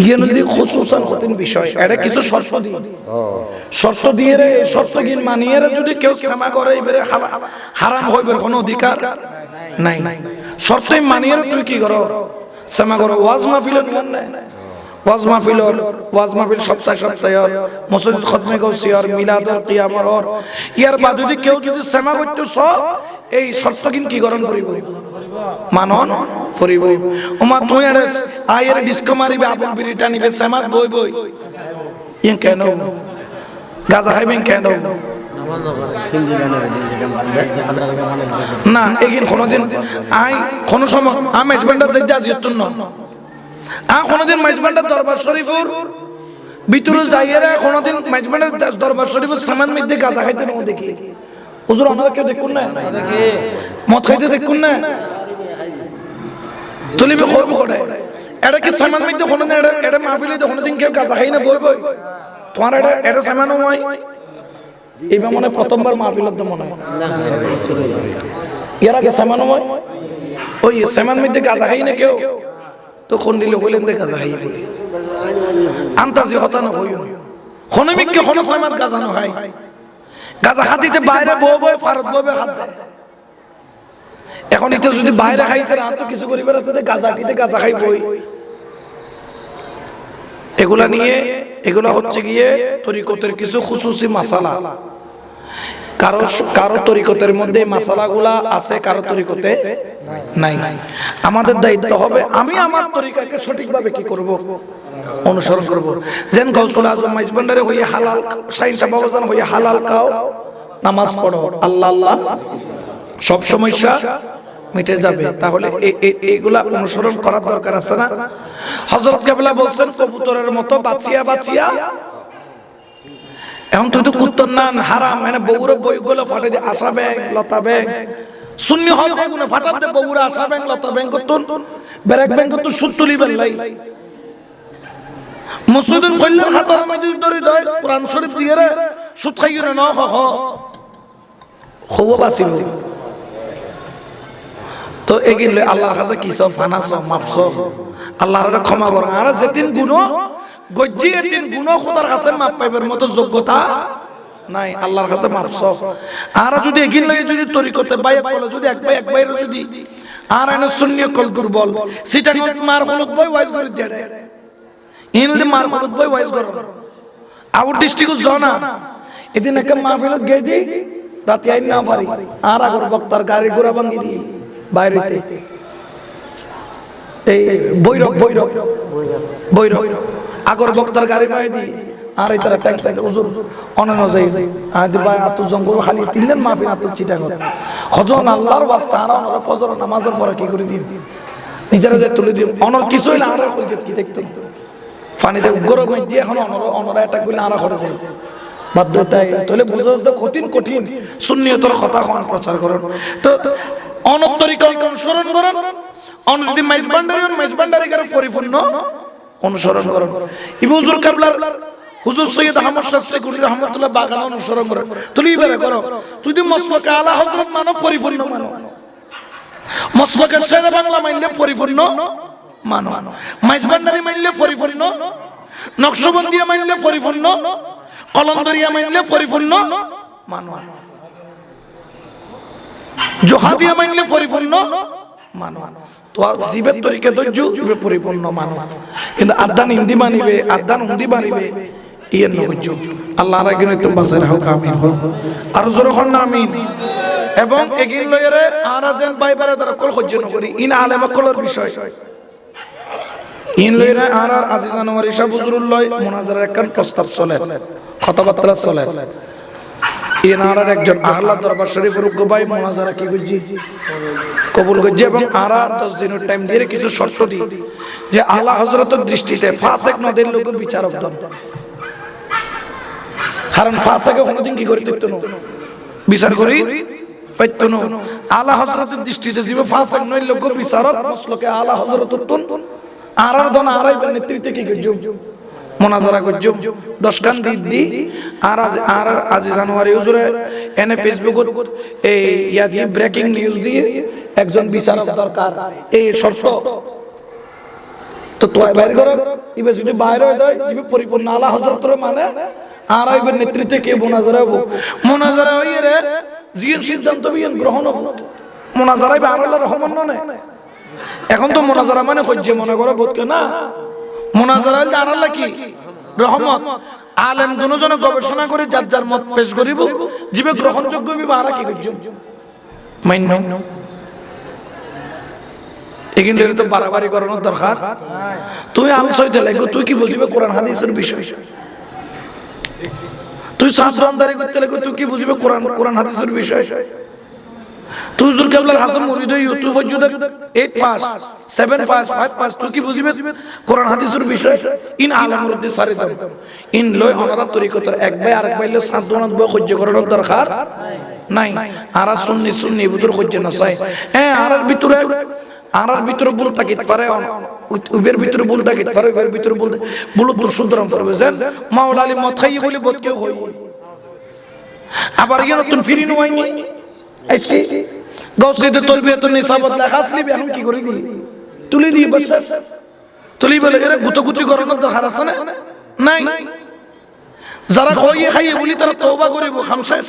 ইয়ান যদি খুসুসান হতেন বিষয় এটা কিছু শর্ত দিয়ে রে শর্ত গিন মানিয়ে রে যদি কেউ ক্ষমা করে এবারে হারাম হইবার কোনো অধিকার নাই শর্তই মানিয়ে রে তুই কি করো ক্ষমা করো ওয়াজ মাহফিলের মন নাই ওয়াজ মাহফিল সপ্তাহে মসজিদ খতমে গৌসিয়র মিলাদর কিয়ামর ইয়ার বাদ যদি কেউ যদি সেমা করতেছ এই শর্ত কিন কি গরম করিব মানন করিব ওমা তুই আর আয়ের ডিস্কো মারিবে আবুল বিরিটা নিবে সেমাত বই ইন কেন গাজা খাইবেন কেন না এগিন কোনদিন আই কোন সময় আমেশ বান্ডা যাইতে আজিয়ত না কোনদিন মাইজবান্ডার দরবার শরীফুর ভিতরে যাইয়েরা কোনদিন মাইজবান্ডার দরবার শরীফুর সামান মধ্যে গাঁজা খাইতে না দেখি হুজুর আপনারা কেউ দেখুন না মদ খাইতে দেখুন না তুলিবে করবো কোটায় এটা কি সামান মধ্যে কোনদিন এটা মাহফিলে কোনদিন কেউ গাঁজা খাই না বই তোমার এটা সামানও হয় এইবার মনে প্রথমবার মাহফিলত তো মনে হয় এর আগে সামানও হয় ওই সামান মধ্যে গাঁজা খাই না কেউ তো কোন দিলে হইলেন দেখা যায় বলে আন্তাজি হতা না হইও খনমিককে কোন সমাজ গাজানো হয় গাজা খাতিতে বাইরে বই ফারত ববে হাত দেয় এখন এটা যদি বাইরে খাইতে না তো কিছু করিবার আছে গাজাটিতে গাজা খাই বই এগুলা হচ্ছে গিয়ে তরিকতের কিছু খুসুসি মাসালা কারো তরিকতের মধ্যে মাসালাগুলা আছে কারো তরিকতে নাই আমাদের দায়িত্ব হবে আমি আমার তরিকাকে সঠিকভাবে কি করব অনুসরণ করব যেন গৌসুল আজম মাইজবান্ডারে হইয়া হালাল শাহিন সাহেব বাবাজান হইয়া হালাল খাও নামাজ পড়ো আল্লাহ আল্লাহ সব সমস্যা মিটে যাবে তাহলে এইগুলা অনুসরণ করার দরকার আছে না হযরত কেবলা বলছেন কবুতরের মতো বাঁচিয়া এখন তুই তো কুত্তর নান হারাম মানে বউরে বইগুলো ফাটে দিয়ে আশা ব্যাং লতা ব্যাং শূন্য হল দেখুন ফাটাতে বউরে আশা ব্যাং লতা ব্যাং করতুন ব্যারাক ব্যাং করতুন সুদ তুলি বেল্লাই মুসলিমের কল্যাণ হাতার মধ্যে ধরে দেয় কোরআন শরীফ দিয়ে রে সুদ খাইও না হবো বাঁচিব তো এগিন লই আল্লাহর কাছে কিস ফানাস মাফস আল্লাহর ক্ষমা কর আর যেদিন গুনাহ গজ্জি তিন গুনাহ খোদার কাছে মাপ পাইবার মতো যোগ্যতা নাই আল্লাহর কাছে মাফস আর যদি এগিন লই যদি তরিকতে বাইক বলে যদি এক ভাই যদি আর এনে সুন্নিয় কল দুর্বল সিটা মার হলত বই ওয়াইজ করে দেড়ে ইনলে মার হলত বই ওয়াইজ কর আউট ডিস্ট্রিক্ট জনা এদিন একটা মাহফিলত গই দি রাতে আইন না পারি আর আগর বক্তার গাড়ি ঘোড়া ভাঙি দি বাইরেতে এই বৈরব আগর বক্তার গাড়ি পাই দি আর এই তারা ট্যাক্স সাইড হুজুর অনন্য যাই আদি ভাই আত জঙ্গল খালি তিনদিন মাহফিল আত চিটাগত হজন আল্লাহর ওয়াস্তে আর ওনারা ফজর নামাজের পরে কি করে দিই নিজেরা যে তুলে দিই অনর কিছুই না আর কইতে কি দেখতে পানিতে উগ্র কই দিয়ে এখন অনরা অ্যাটাক করলে আর করে যায় বাধ্যতায় তাহলে বুঝো তো কঠিন সুন্নিয়তের কথা কোন প্রচার করেন তো অনত্তরিক অনুসরণ করেন অন যদি মাইজবান্ডারি কারো পরিপূর্ণ অনুসরণ করেন ইবু হুজুর কাবলার হুজুর সৈয়দ আহমদ শাস্ত্রী কুলি রহমতুল্লাহ বাগান অনুসরণ করেন তুই বেরে করো তুই যদি মসলকে আলা হযরত মানো পরিপূর্ণ মানো মসলকে শেরে বাংলা মানলে পরিপূর্ণ মানো মাইজবান্ডারি মানলে পরিপূর্ণ নকশবন্দিয়া মানলে পরিপূর্ণ কলন্দরিয়া মানলে পরিপূর্ণ মানো জোহাদিয়া মানলে পরিপূর্ণ মানো তো জীবের তরিকে ধৈর্য জীবে পরিপূর্ণ মানো কিন্তু আদান হিন্দি মানিবে আদান হিন্দি মানিবে ইয়ের নৈর্য আল্লাহ রাগিনে তুমি বাসায় রাখো আমিন হোক আর জোরে হন না আমিন এবং এগিন লয়েরে আর যেন বাইবারে তারা কল সহ্য নকরি ইন আলেমা কলর বিষয় ইন লয়েরে আর আজিজ আনোয়ার ইসা বুজুরুল লয় মুনাজারের একখান প্রস্তাব চলে কথাবার্তা চলে ইনারার একজন আহলা দরবার শরীফের উগ্রবাই মুনাজারা কি করছি কবুল করছে এবং আরা 10 দিনের টাইম দিয়ে কিছু শর্ত দি যে আলা হযরতের দৃষ্টিতে ফাসিক নদের লোক বিচারক দন কারণ ফাসিকে কোনদিন কি করি দিত না বিচার করি পাইতো না আলা হযরতের দৃষ্টিতে জীব ফাসিক নয় লোক বিচারক মসলকে আলা হযরতের তুন আরার দন আরাইবের নেতৃত্বে কি করছো মুনাজারা করছুম 10 কান দি আর আজ জানুয়ারি হুজুরে এনে ফেসবুকত এই ইয়া দিয়ে ব্রেকিং নিউজ দিয়ে একজন বিচারক দরকার এই শর্ত তো তোয় বাইরে করো ইবে যদি বাইরে হয়ে যায় যদি পরিপূর্ণ আলা হযরতের মানে আর আইবের নেতৃত্বে কে মুনাজারা হইয়ে রে জিন সিদ্ধান্ত বিন গ্রহণ হবে মুনাজারা ইবে আল্লাহর রহমান নয় এখন তো মুনাজারা মানে হজ্জে মনে করো বোধকে না মুনাজারা হইলে আর আল্লাহ কি রহমত আলেম দুজনে গবেষণা করে যার যার মত পেশ করিব জীবে গ্রহণযোগ্য বিবা আর কি করছো মাইন্য এখানে তো বাড়াবাড়ি করানোর দরকার তুই আলোচনা লাগবে তুই কি বুঝবে কোরআন হাদিসের বিষয় তুই সাতবান্দারি করতে লাগবে তুই কি বুঝবে কোরআন হাদিসের বিষয় তুই হুজুর কেবলার হাসান মুরিদ ইউটিউব হজুদ 8 পাস 7 পাস 5 পাস তুই কি বুঝবে কোরআন হাদিসের বিষয় ইন আলমের উদ্দেশ্য সারি দাও ইন লয় অনারা তরিকতর এক ভাই আরেক ভাইলে সাতবান্দ বয় সহ্য করানোর দরকার নাই আরা সুন্নি ভিতর সহ্য না চাই হ্যাঁ আরার ভিতরে ভুল থাকিতে পারে উবের ভিতরে ভুল থাকিতে পারে উবের ভিতরে ভুল তোর সুন্দরম করবে জান মাওলা আলী মথাই বলে বদ কেউ হই আবার কি নতুন ফিরি নয়নি আইছি গৌসিতে তরবিয়ত নিসাবত লেখাসলি এখন কি করে দি তুলি দি বস তুলি বলে এরা গুতগুতি করানোর দরকার আছে না নাই যারা কইয়ে খাইয়ে বলি তারা তওবা করিব খামশেষ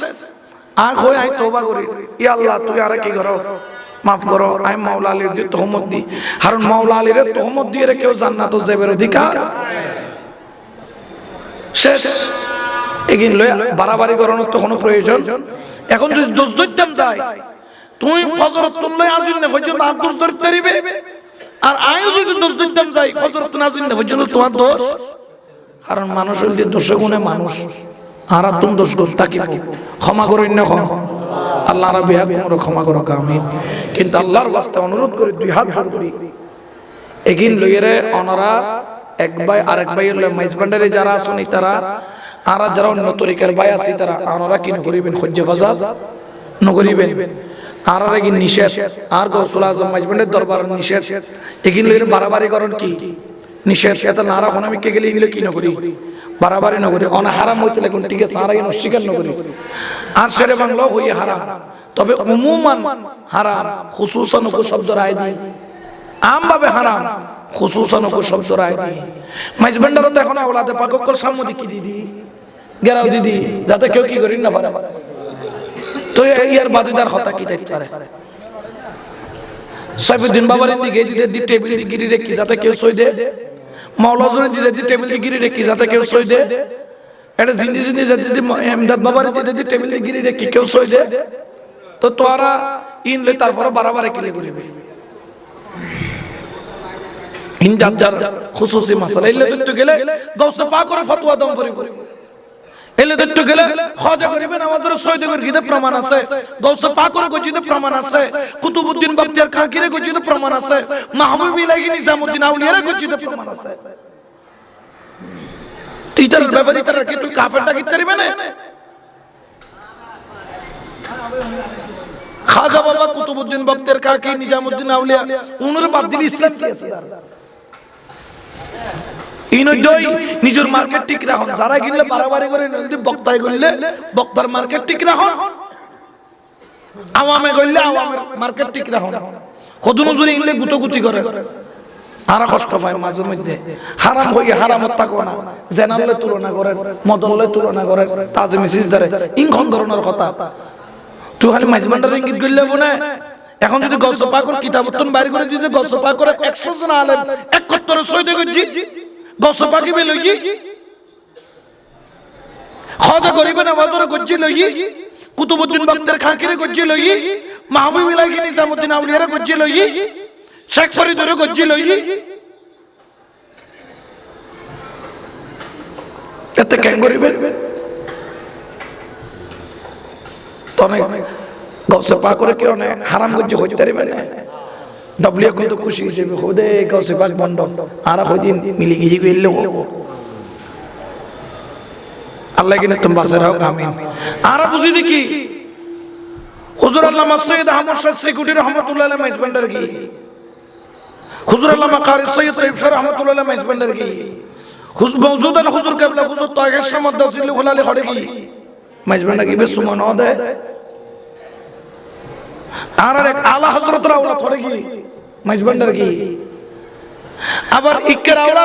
আর কই আই তওবা করি ই আল্লাহ তুই আর কি করো মাফ করো আই মাওলা আলীর দি তহমত দি কারণ মাওলা আলীর তহমত দিয়ে রে কেউ জান্নাত যাবের অধিকার শেষ এগিন লয় বাড়াবাড়ি করানোর তো কোনো প্রয়োজন এখন যদি দোষ ধরতাম যায় তুই ফজরত তুললে আজিন না পর্যন্ত আর দোষ ধরতে পারিবে আর আয়ও যদি দোষ ধরতাম যাই ফজরত আজিন না পর্যন্ত তোমার দোষ কারণ মানুষ হইলে দোষে গুণে মানুষ আর তুমি দোষ করতে থাকিব ক্ষমা করেন না আল্লাহ রাব্বি হাকুমর ক্ষমা করো আমিন কিন্তু আল্লাহর ওয়াস্তে অনুরোধ করে দুই হাত জোর করি এগিন লইরে অনরা এক ভাই আরেক ভাইয়ের মাইজবান্ডারে যারা আসুনি তারা আর যারা অন্য তরিকার ভাই আছে তারা আনারা কি করিবেন হজ্জে ফাজাদ নকরিবেন আর কি নিষেধ আর গৌসুল আজম মাইজবান্ডের দরবার নিষেধ এগিন লইরে বাড়াবাড়ি করেন কি নিষেধ এটা নারা হনামিকে গেলে এগুলো কি নকরি বাড়াবাড়ি নকরি অনা হারাম হইতে লাগুন ঠিক আছে আর এই অস্বীকার নকরি আর সেরে বাংলা হইয়ে হারাম তবে উমুমান হারাম খুসুসান কো শব্দ রায় দি আম ভাবে হারাম খুসুসান কো শব্দ রায় দি মাইজবান্ডারও তো এখন আওলাদে পাক কল সামুদি কি দিদি গেরাও দিদি যাতে কেউ কি করি না পারে তো ইয়ার বাজুদার হতা কি দেখতে পারে সাইফুদ্দিন বাবার দিকে দিতে দি টেবিল দি গিরি রেখি যাতে কেউ সই দে মাওলা জুরে দিতে দি টেবিল দি গিরি রেখি যাতে কেউ সই দে এটা জিন্দি যাতে দি এমদাদ বাবার দিতে দি টেবিল দি গিরি রেখি কেউ সই দে তো তোরা ইন লে তারপরে বারবার কিলে করিবে ইন যার খুসুসি মাসালা ইল্লে তো গেলে গাউসে পাক করে ফতোয়া দম করিব এলে তো গেলে খাজা করিবে নামাজের সৈয়দ করে গিতে প্রমাণ আছে গাউসে পাক করে গজিতে প্রমাণ আছে কুতুবউদ্দিন বখতিয়ার খাকিরে গজিতে প্রমাণ আছে মাহবুব ইলাহি নিজামউদ্দিন আউলিয়ারে গজিতে প্রমাণ আছে টিচার ব্যাপারে তারা কি তুই কাফেরটা কিতে পারবে না খাজা বাবা কুতুবউদ্দিন বক্তের কাকি নিজামউদ্দিন আউলিয়া উনার বাদ দিলে ইসলাম কি আছে ইনদই নিজের মার্কেট ঠিক রাখুন যারা গিলে বাড়াবাড়ি করে নলদি বক্তায় গইলে বক্তার মার্কেট ঠিক রাখুন আওয়ামে গইলে আওয়ামের মার্কেট ঠিক রাখুন কদুন জুরি ইনলে গুতগুতি করে আর কষ্ট পায় মাঝে মধ্যে হারাম হইয়া হারামত থাকো না জেনারলে তুলনা করেন মদনলে তুলনা করেন তাজে মিসিস ধরে ইনখন ধরনের কথা তুই খালি মাইজবান্ডার ইঙ্গিত গইলে বনে এখন যদি গসপা করে কিতাবতন বাইরে করে দিতে গসপা করে 100 জন আলেম 71 সৈয়দ গজি গসপা কি বেলই খাজা গরিবে নওয়াজের গজি লই কুতুবউদ্দিন বক্তের খাকিরে গজি লই মাহবুব ইলাহি নিজামউদ্দিন আউলিয়ার গজি লই শেখ ফরিদের গজি লই এতে কেন গরিবে তনে গসপা করে কি অনেক হারাম গজি হইতে পারবে না ডব্লিউ এখন তো খুশি হিসেবে হোদে গসপা বন্ধ আর হইদিন মিলি গিয়ে গেলে আল্লাহ কিনে তুমি বাসে রাখো আমিন আর বুঝি দেখি হুজুর আল্লামা সৈয়দ আহমদ শাহ শ্রীকুটি রহমাতুল্লাহ আলাইহি মাইজবান্ডার কি হুজুর আল্লামা কারি সৈয়দ তৈয়ব শাহ রহমাতুল্লাহ আলাইহি মাইজবান্ডার কি হুজুর মওজুদান হুজুর কাবলা হুজুর তাহের শাহ মাদ্দাসিল হুলালি খড়ে কি মাইজবান্ডার কি বেসুমান হদে আর এক আলা হযরত রাউলা খড়ে কি মাইজবান্ডার কি আবার ইকের আওলা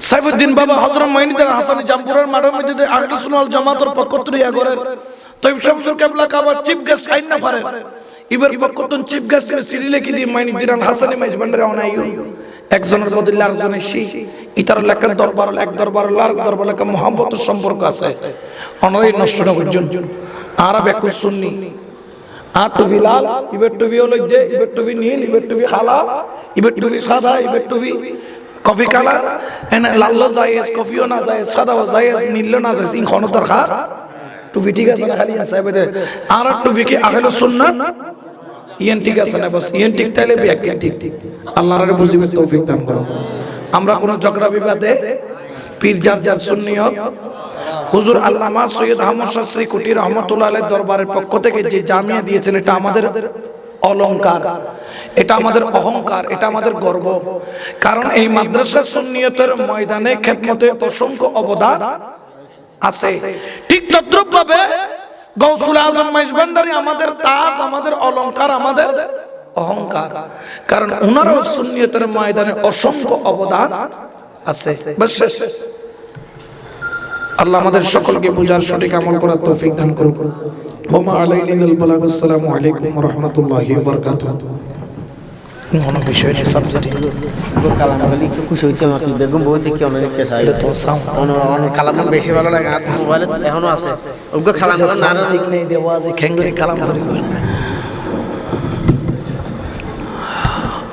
সাইফুদ্দিন বাবা হযরত মাইনুদ্দিন হাসানি জামপুরের মাঠের মধ্যে আহলে সুন্নাত ওয়াল জামাতের পক্ষত্রী আগরের তৈব শামসুল কিবলা কাবার চিফ গেস্ট আইন না পারে ইবার পক্ষতন চিফ গেস্ট সিরি লিখি দি মাইনুদ্দিন আল হাসানি মাইজবান্ডারে অনাইউন একজনের বদলে আরেকজনের সেই ইতার লেখার দরবার এক দরবার লার দরবার লেখা মোহাম্মতের সম্পর্ক আছে অনরাই নষ্ট না করজন আরব এক সুন্নি আর টুপি লাল ইবের টুপি হলো দে ইবের টুপি নীল ইবের টুপি কালা ইবের টুপি সাদা ইবের টুপি কফি কালার এনে লালও জায়েজ কফিও না জায়েজ সাদাও জায়েজ নীলও না জায়েজ ইন কোনো দরকার টুপি ঠিক আছে না খালি সাহেবতে আর টুপি কি আহলে সুন্নাত ইয়ান ঠিক আছে না বস ইয়ান ঠিক তাইলে ব্যাখ্যা ঠিক আল্লাহর বুঝিবে তৌফিক দান করো আমরা কোন ঝগড়া বিবাদে পীর যার যার সুন্নিয়ত হুজুর আল্লামা সৈয়দ আহমদ শাহ শ্রীকুটি রহমাতুল্লাহ আলাইহির দরবারের পক্ষ থেকে যে জামিয়া দিয়েছেন এটা আমাদের অলংকার এটা আমাদের অহংকার এটা আমাদের গর্ব কারণ এই মাদ্রাসার সুন্নিয়তের ময়দানে খেদমতে অসংখ্য অবদান আছে ঠিক তদ্রুপভাবে গৌসুল আজম মাইজবান্ডারি আমাদের তাজ আমাদের অলংকার আমাদের অহংকার কারণ ওনারও সুন্নিয়তের ময়দানে অসংখ্য অবদান আছে বাস আল্লাহ আমাদের সকলকে বুঝার সঠিক আমল করার তৌফিক দান করুন ওমা আলাইনাল বালাগ আসসালামু আলাইকুম ওয়া রাহমাতুল্লাহি ওয়া বারাকাতুহু কোন বিষয় নিয়ে সাবজেক্ট কালাম বলি একটু খুশি হইতাম আর কি বেগম বইতে কি অনেক কেস আই তো সাউন্ড অনেক কালাম বেশি ভালো লাগে আর মোবাইলে এখনো আছে ওগো কালাম না ঠিক নেই দেওয়া যে খেঙ্গুরি কালাম করি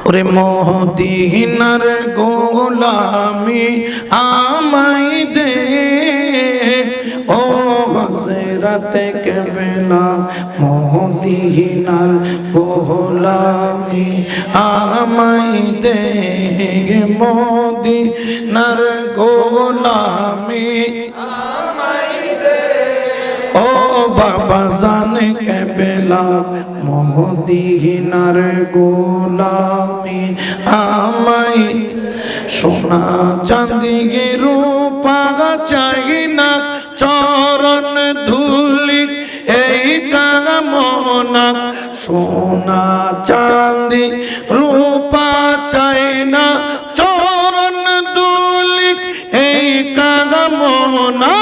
ওরে মদিনার গোলামি আমাই দে ও হযরত কেবলা মদিনার গোলামি আমাই দে মদিনার গোলামি আমাই দে ও বাবা জানে কেবলা মদিনার গোলামি আমাই সোনা চাঁদি রূপা চাই না চরণ ধুলি এই কামনা সোনা চাঁদি রূপা চাই না চরণ ধুলি এই কামনা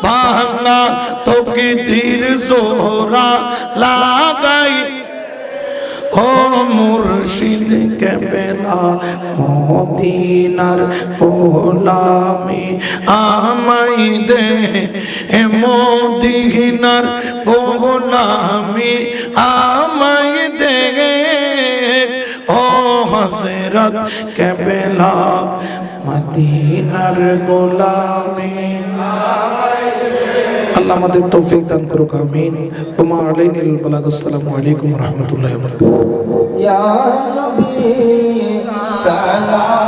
ভাঙা তোকে ধীর জোহরা লাগাই ও মুর্শিদ কেবলা মদিনার গোলামি আমাই দে মদিনার গোলামি আমাই দে ও হযরত কেবলা মদিনার গোলামি আল্লাহ আমাদের তৌফিক দান করুক আমিন ওমা আলাইনাল বালাগ আসসালামু আলাইকুম ওয়া রাহমাতুল্লাহি ওয়া বারাকাতুহু ইয়া নবী সালাম